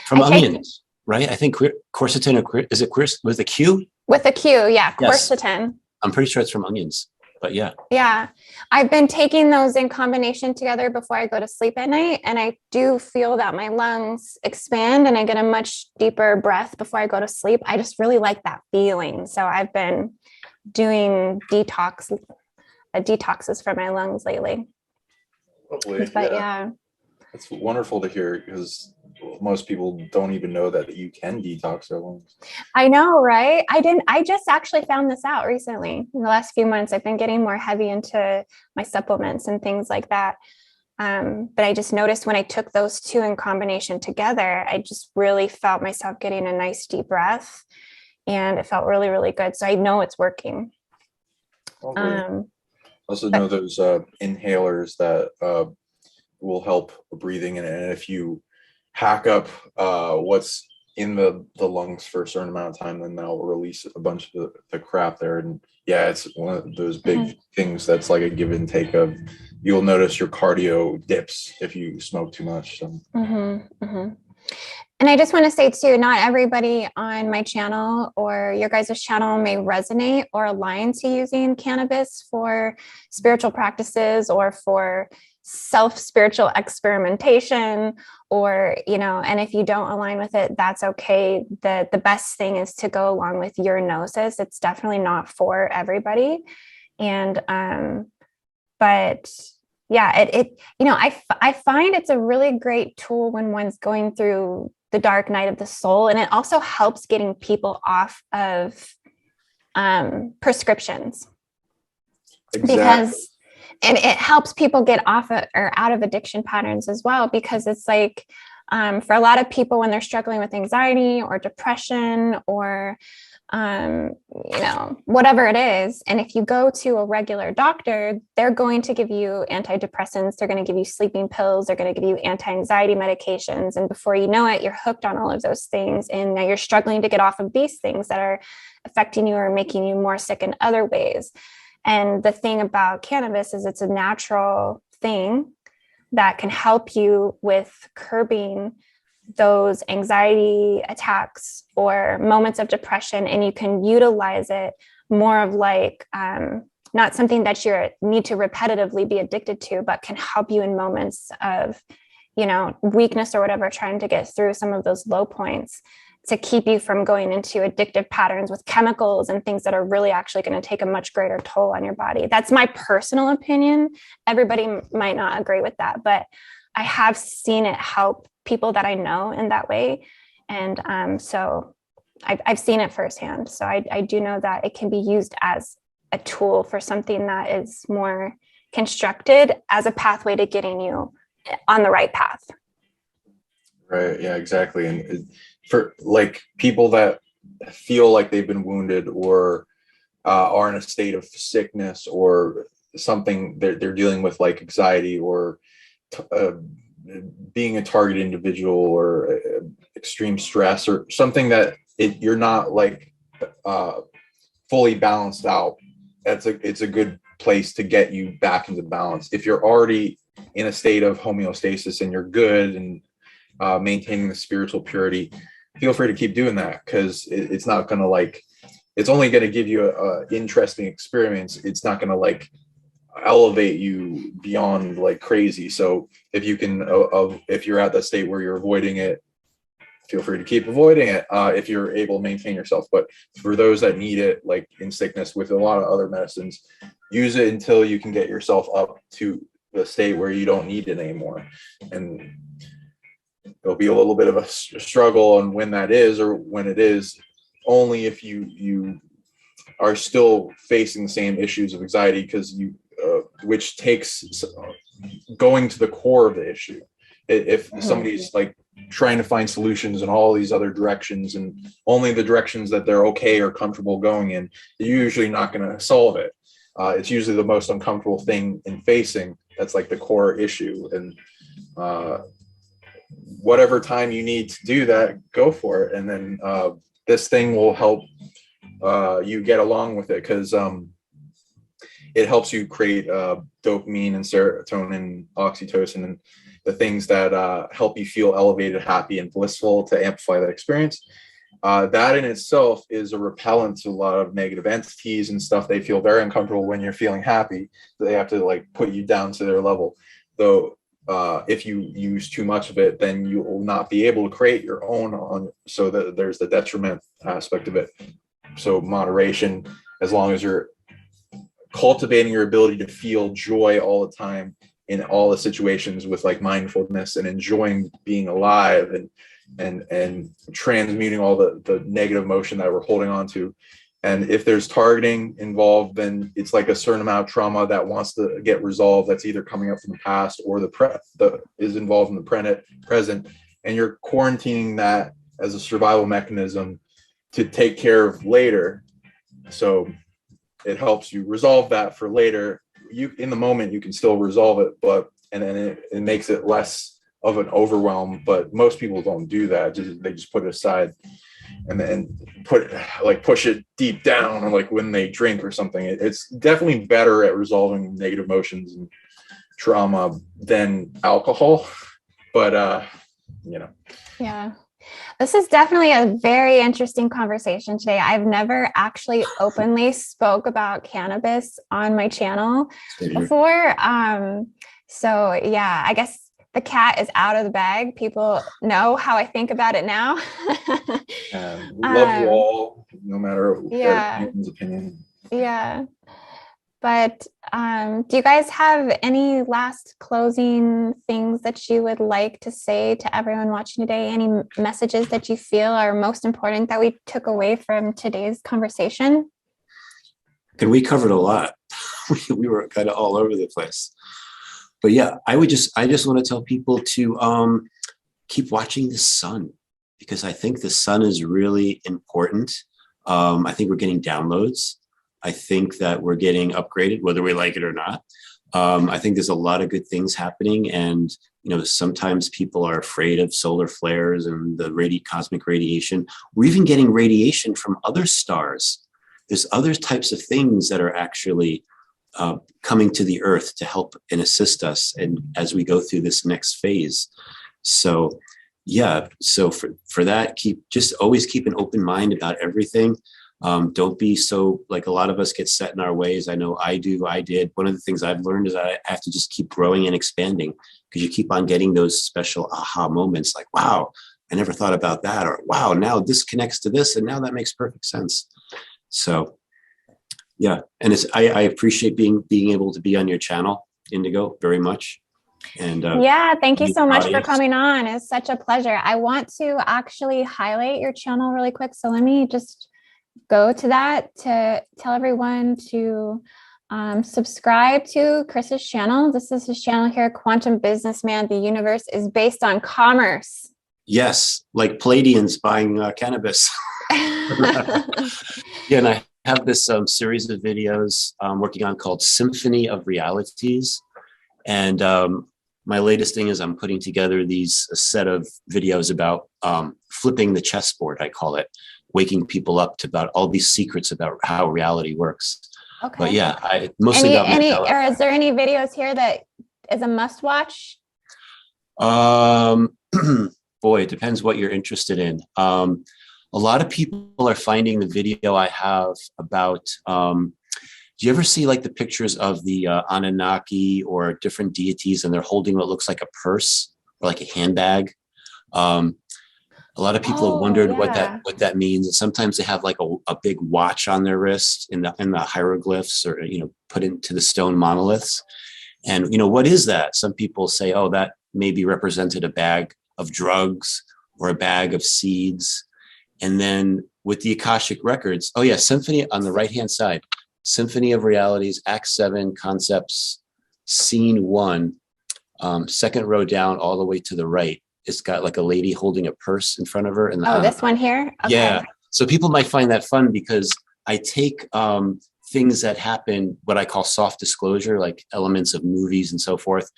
From onions, right? I think quercetin, is it with a Q? With a Q, yeah. Yes. Quercetin. I'm pretty sure it's from onions, but yeah. Yeah. I've been taking those in combination together before I go to sleep at night. And I do feel that my lungs expand and I get a much deeper breath before I go to sleep. I just really like that feeling. So I've been doing detoxes for my lungs lately. Lovely. But yeah. It's wonderful to hear, because most people don't even know that you can detox their lungs. I know, right? I just actually found this out recently. In the last few months, I've been getting more heavy into my supplements and things like that. But I just noticed when I took those two in combination together, I just really felt myself getting a nice deep breath, and it felt really, really good. So I know it's working. Also know those inhalers that will help breathing, and if you hack up what's in the lungs for a certain amount of time, then they'll release a bunch of the crap there. And yeah, it's one of those big things that's like a give and take of, you'll notice your cardio dips if you smoke too much. So. And I just want to say too, not everybody on my channel or your guys' channel may resonate or align to using cannabis for spiritual practices or for self-spiritual experimentation, or, and if you don't align with it, that's okay. The best thing is to go along with your gnosis. It's definitely not for everybody. And, but yeah, I find it's a really great tool when one's going through the dark night of the soul. And it also helps getting people off of prescriptions. Exactly. And it helps people get off or out of addiction patterns as well, because it's like, for a lot of people, when they're struggling with anxiety or depression or, whatever it is, and if you go to a regular doctor, they're going to give you antidepressants, they're going to give you sleeping pills, they're going to give you anti-anxiety medications. And before you know it, you're hooked on all of those things. And now you're struggling to get off of these things that are affecting you or making you more sick in other ways. And the thing about cannabis is it's a natural thing that can help you with curbing those anxiety attacks or moments of depression. And you can utilize it more of like, not something that you need to repetitively be addicted to, but can help you in moments of, weakness or whatever, trying to get through some of those low points, to keep you from going into addictive patterns with chemicals and things that are really actually going to take a much greater toll on your body. That's my personal opinion. Everybody might not agree with that, but I have seen it help people that I know in that way. And so I've seen it firsthand. So I do know that it can be used as a tool for something that is more constructed as a pathway to getting you on the right path. Right. Yeah, exactly. And for like people that feel like they've been wounded or are in a state of sickness or something, they're dealing with like anxiety or uh, being a target individual or extreme stress or something that you're not like uh, fully balanced out. It's a good place to get you back into balance. If you're already in a state of homeostasis and you're good and maintaining the spiritual purity, feel free to keep doing that, because it's not going to like, it's only going to give you a interesting experience. It's not going to like elevate you beyond like crazy. So if you can, if you're at that state where you're avoiding it, feel free to keep avoiding it if you're able to maintain yourself. But for those that need it, like in sickness with a lot of other medicines, use it until you can get yourself up to the state where you don't need it anymore. And there'll be a little bit of a struggle on when that is, or when it is, only if you are still facing the same issues of anxiety, because you which takes going to the core of the issue. If somebody's like trying to find solutions in all these other directions and only the directions that they're okay or comfortable going in, you're usually not going to solve it. It's usually the most uncomfortable thing in facing. That's like the core issue. And whatever time you need to do that, go for it. And then this thing will help you get along with it, because it helps you create dopamine and serotonin, oxytocin, and the things that help you feel elevated, happy, and blissful to amplify that experience. That in itself is a repellent to a lot of negative entities and stuff. They feel very uncomfortable when you're feeling happy. They have to like put you down to their level. Though if you use too much of it, then you will not be able to create your own so that there's the detriment aspect of it. So moderation, as long as you're cultivating your ability to feel joy all the time in all the situations with like mindfulness and enjoying being alive and transmuting all the negative emotion that we're holding on to. And if there's targeting involved, then it's like a certain amount of trauma that wants to get resolved, that's either coming up from the past or the is involved in the present, and you're quarantining that as a survival mechanism to take care of later. So it helps you resolve that for later. You in the moment you can still resolve it, but and then it makes it less of an overwhelm. But most people don't do that. They just put it aside and then push it deep down, or like when they drink or something. It's definitely better at resolving negative emotions and trauma than alcohol. But Yeah. This is definitely a very interesting conversation today. I've never actually openly spoke about cannabis on my channel before. So yeah, I guess the cat is out of the bag. People know how I think about it now. We love you all, no matter anyone's opinion. Yeah. But do you guys have any last closing things that you would like to say to everyone watching today? Any messages that you feel are most important that we took away from today's conversation? And we covered a lot. We were kind of all over the place. But yeah, I just want to tell people to keep watching the sun, because I think the sun is really important. I think we're getting downloads. I think that we're getting upgraded, whether we like it or not. I think there's a lot of good things happening. And, sometimes people are afraid of solar flares and the cosmic radiation. We're even getting radiation from other stars. There's other types of things that are actually coming to the earth to help and assist us, and as we go through this next phase. So yeah, so for that, always keep an open mind about everything. Don't be so, like, a lot of us get set in our ways. I know I did. One of the things I've learned is I have to just keep growing and expanding, because you keep on getting those special aha moments, like, wow, I never thought about that, or wow, now this connects to this, and now that makes perfect sense. So yeah, and I appreciate being able to be on your channel, Indigo, very much. And thank you so much for coming on. It's such a pleasure. I want to actually highlight your channel really quick, so let me just go to that to tell everyone to subscribe to Chris's channel. This is his channel here, Quantum Businessman. The universe is based on commerce. Yes, like Palladians buying cannabis. Yeah, and I have this series of videos I'm working on called Symphony of Realities. And my latest thing is I'm putting together a set of videos about flipping the chessboard, I call it, waking people up to about all these secrets about how reality works. Okay. But yeah, I mostly about Mandela. Or is there any videos here that is a must watch? Boy, it depends what you're interested in. A lot of people are finding the video I have about, do you ever see like the pictures of the Anunnaki or different deities and they're holding what looks like a purse or like a handbag? A lot of people have wondered what that means. And sometimes they have like a big watch on their wrist in the hieroglyphs or, put into the stone monoliths. And, what is that? Some people say, oh, that maybe represented a bag of drugs or a bag of seeds. And then with the Akashic records, oh yeah, Symphony on the right-hand side, Symphony of Realities, Act 7, Concepts, Scene 1, second row down all the way to the right. It's got like a lady holding a purse in front of her. And this one here? Okay. Yeah. So people might find that fun because I take things that happen, what I call soft disclosure, like elements of movies and so forth,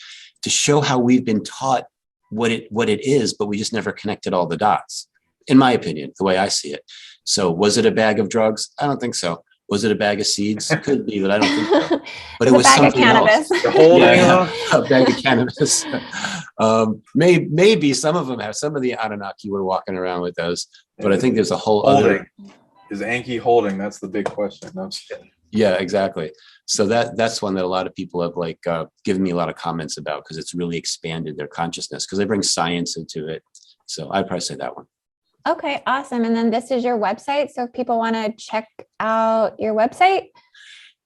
to show how we've been taught what it is, but we just never connected all the dots, in my opinion, the way I see it. So was it a bag of drugs? I don't think so. Was it a bag of seeds? Could be, but I don't think so. But it was something else. A bag of cannabis. Maybe some of them have. Some of the Anunnaki were walking around with those, but I think there's a whole other. Is Anki holding? That's the big question. No, I'm just kidding. Yeah, exactly. So that's one that a lot of people have given me a lot of comments about because it's really expanded their consciousness because they bring science into it. So I'd probably say that one. Okay, awesome. And then this is your website. So if people want to check out your website.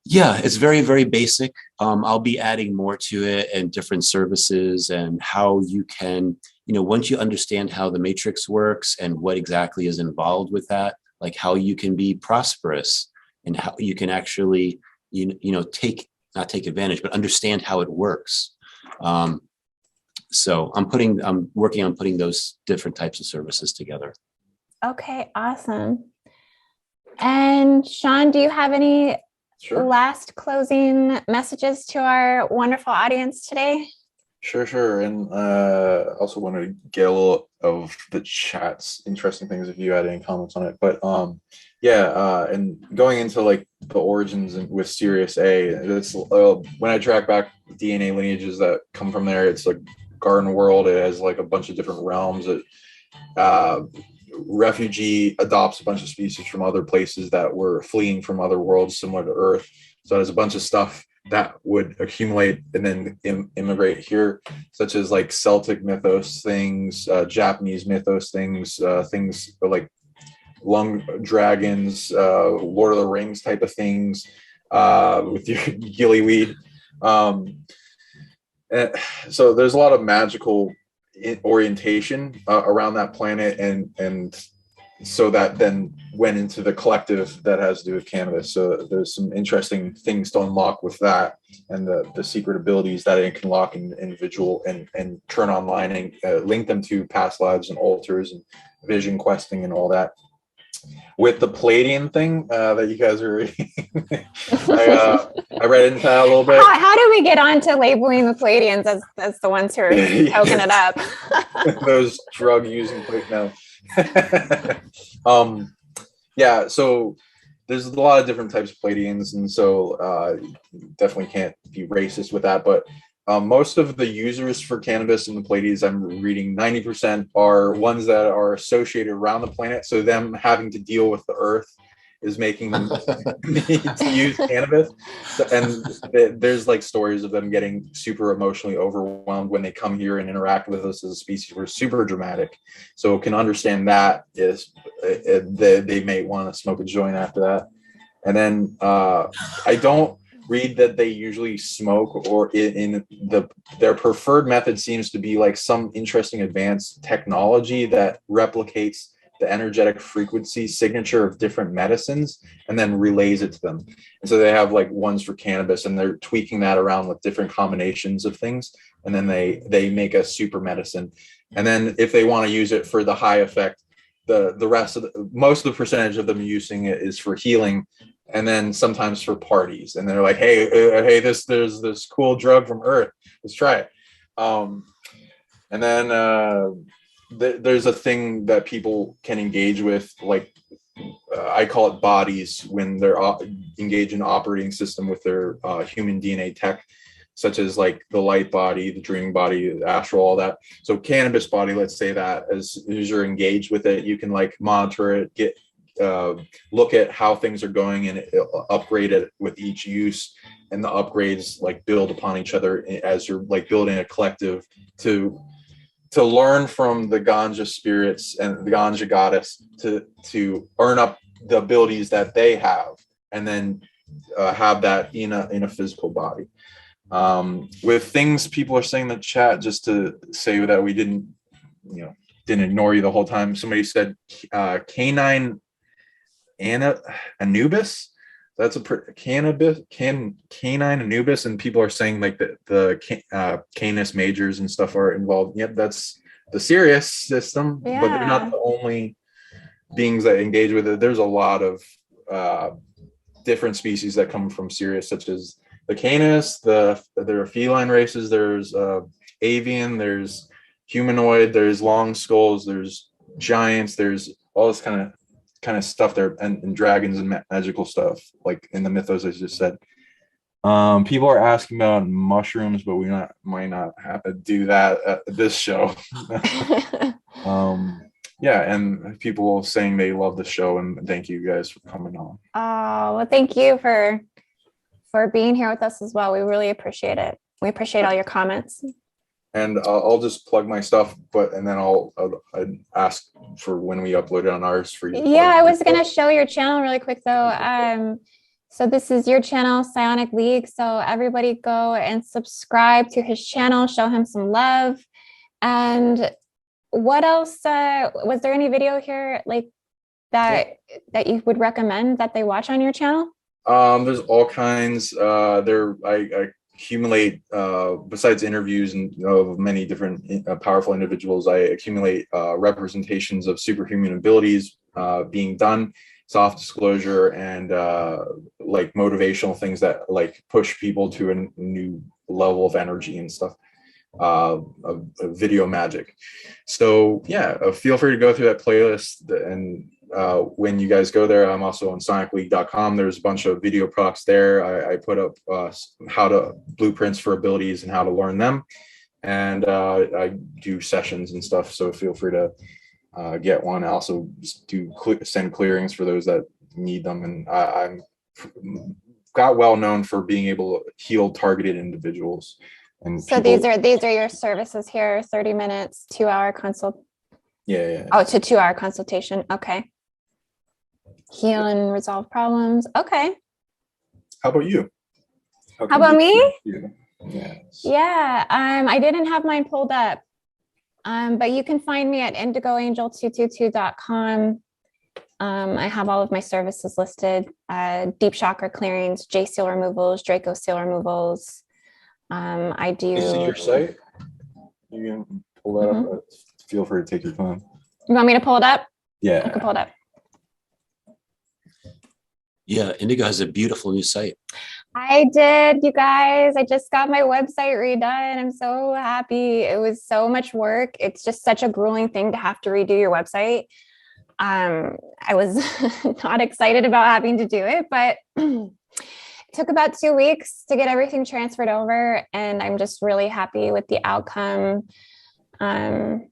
Yeah, it's very, very basic. I'll be adding more to it and different services and how you can, once you understand how the matrix works and what exactly is involved with that, like how you can be prosperous and how you can actually, not take advantage, but understand how it works. So I'm working on putting those different types of services together. Okay, awesome. And Sean, do you have any last closing messages to our wonderful audience today? Sure. And also want to get a little of the chat's interesting things if you had any comments on it. But and going into like the origins with Sirius A, it's when I track back DNA lineages that come from there, it's like garden world. It has like a bunch of different realms. Refugee adopts a bunch of species from other places that were fleeing from other worlds similar to Earth. So there's a bunch of stuff that would accumulate and then immigrate here, such as like Celtic mythos things, Japanese mythos things, things like lung dragons, Lord of the Rings type of things, with your gillyweed. So there's a lot of magical orientation around that planet, and so that then went into the collective that has to do with cannabis. So there's some interesting things to unlock with that, and the secret abilities that it can lock an individual and turn online and link them to past lives and altars and vision questing and all that. With the Palladian thing that you guys are reading, I read into that a little bit. How do we get on to labeling the Palladians as the ones who are toking it up? Those drug using no. So there's a lot of different types of Palladians, and so definitely can't be racist with that. But most of the users for cannabis in the Pleiades, I'm reading 90% are ones that are associated around the planet. So them having to deal with the Earth is making them need to use cannabis. And there's like stories of them getting super emotionally overwhelmed when they come here and interact with us as a species. We're super dramatic. So can understand that is they may want to smoke a joint after that. And then I don't read that they usually smoke, or in their preferred method seems to be like some interesting advanced technology that replicates the energetic frequency signature of different medicines and then relays it to them. And so they have like ones for cannabis, and they're tweaking that around with different combinations of things, and then they make a super medicine. And then if they want to use it for the high effect, the rest of most of the percentage of them using it is for healing, and then sometimes for parties. And they're like, hey, there's this cool drug from Earth, let's try it. And then there's a thing that people can engage with, like I call it bodies, when they're engaged in operating system with their human DNA tech, such as like the light body, the dreaming body, the astral, all that. So cannabis body, let's say that as you're engaged with it, you can like monitor it, get look at how things are going, and upgrade it with each use. And the upgrades like build upon each other as you're like building a collective to learn from the ganja spirits and the ganja goddess to earn up the abilities that they have, and then have that in a physical body. With things people are saying in the chat, just to say that we didn't ignore you the whole time. Somebody said canine Anubis. That's a canine Anubis, and people are saying like the Canis majors and stuff are involved. Yep, that's the Sirius system, but they're not the only beings that engage with it. There's a lot of different species that come from Sirius, such as the Canis. There are feline races. There's avian. There's humanoid. There's long skulls. There's giants. There's all this kind of stuff there, and dragons and magical stuff, like in the mythos, as I just said. People are asking about mushrooms, but we might not have to do that at this show. Yeah, and people saying they love the show, and thank you guys for coming on. Oh, well, thank you for being here with us as well. We really appreciate it. We appreciate all your comments. And I'll just plug my stuff, and then I'll ask for when we upload it on ours for you. Yeah, I was going to show your channel really quick though. So this is your channel, PsionicLeague. So everybody go and subscribe to his channel, show him some love. And what else? Was there any video here like that you would recommend that they watch on your channel? There's all kinds. I accumulate, besides interviews and of many different powerful individuals, I accumulate representations of superhuman abilities being done, soft disclosure, and like motivational things that like push people to a new level of energy and stuff. Video magic. So yeah, feel free to go through that playlist, and when you guys go there, I'm also on PsionicLeague.com. There's a bunch of video products there. I put up blueprints for abilities and how to learn them, and I do sessions and stuff. So feel free to get one. I also send clearings for those that need them, and I'm got well known for being able to heal targeted individuals. And so these are your services here: 30 minutes, 2-hour consult. Yeah. Oh, it's a 2-hour consultation. Okay. Heal and resolve problems. Okay. How about you? How about me? Yes. Yeah. I didn't have mine pulled up. But you can find me at indigoangel222.com. I have all of my services listed: deep chakra clearings, J seal removals, Draco seal removals. I do. Is it your site? You can pull that up. Feel free to take your time. You want me to pull it up? Yeah. I can pull it up. Yeah, Indigo has a beautiful new site. I did, you guys. I just got my website redone. I'm so happy. It was so much work. It's just such a grueling thing to have to redo your website. I was not excited about having to do it, but it took about 2 weeks to get everything transferred over, and I'm just really happy with the outcome. You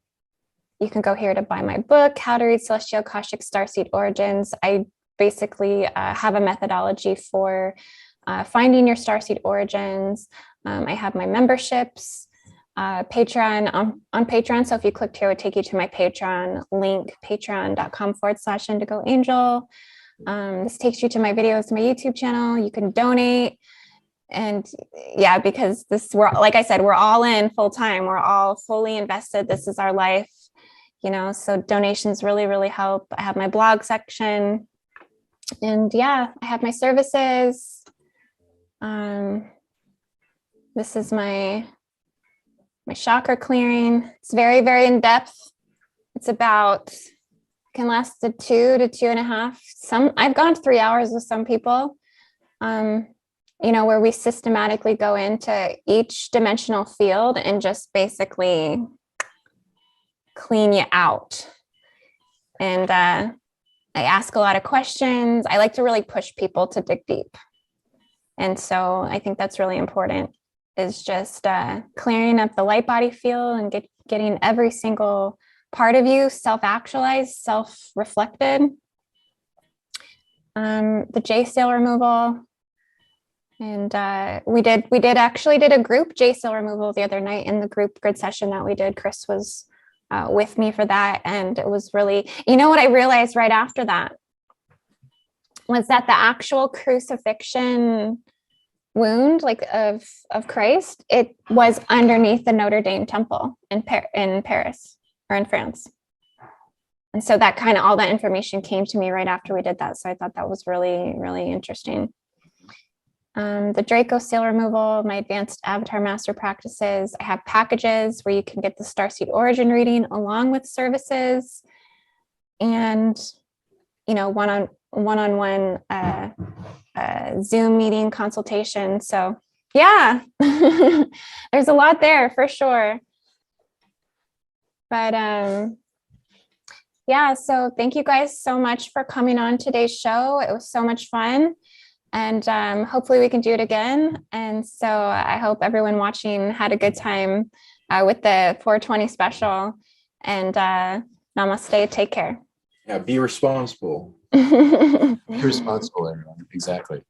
can go here to buy my book, How to Read Celestial Akashic Starseed Origins. I basically have a methodology for finding your starseed origins. I have my memberships, Patreon on Patreon. So if you clicked here, it would take you to my Patreon link, patreon.com/indigoangel. This takes you to my videos, my YouTube channel. You can donate. And yeah, because like I said, we're all in full time. We're all fully invested. This is our life, so donations really, really help. I have my blog section, and yeah, I have my services. This is my my chakra clearing. It's very, very in depth. It's about, can last to 2 to 2.5. I've gone 3 hours with some people, where we systematically go into each dimensional field and just basically clean you out. And I ask a lot of questions. I like to really push people to dig deep. And so I think that's really important, is just clearing up the light body field and getting every single part of you self-actualized, self-reflected. The J seal removal. And we did a group J seal removal the other night in the group grid session that we did. Chris was with me for that. And it was really, what I realized right after that was that the actual crucifixion wound, like of Christ, it was underneath the Notre Dame temple in Paris, or in France. And so that kind of, all that information came to me right after we did that. So I thought that was really, really interesting. The Draco seal removal, my advanced avatar master practices. I have packages where you can get the starseed origin reading along with services, and one-on-one Zoom meeting consultation. So yeah, there's a lot there for sure. But yeah, so thank you guys so much for coming on today's show. It was so much fun. And hopefully we can do it again. And so I hope everyone watching had a good time with the 420 special. And namaste, take care. Yeah, be responsible. Be responsible, everyone. Exactly.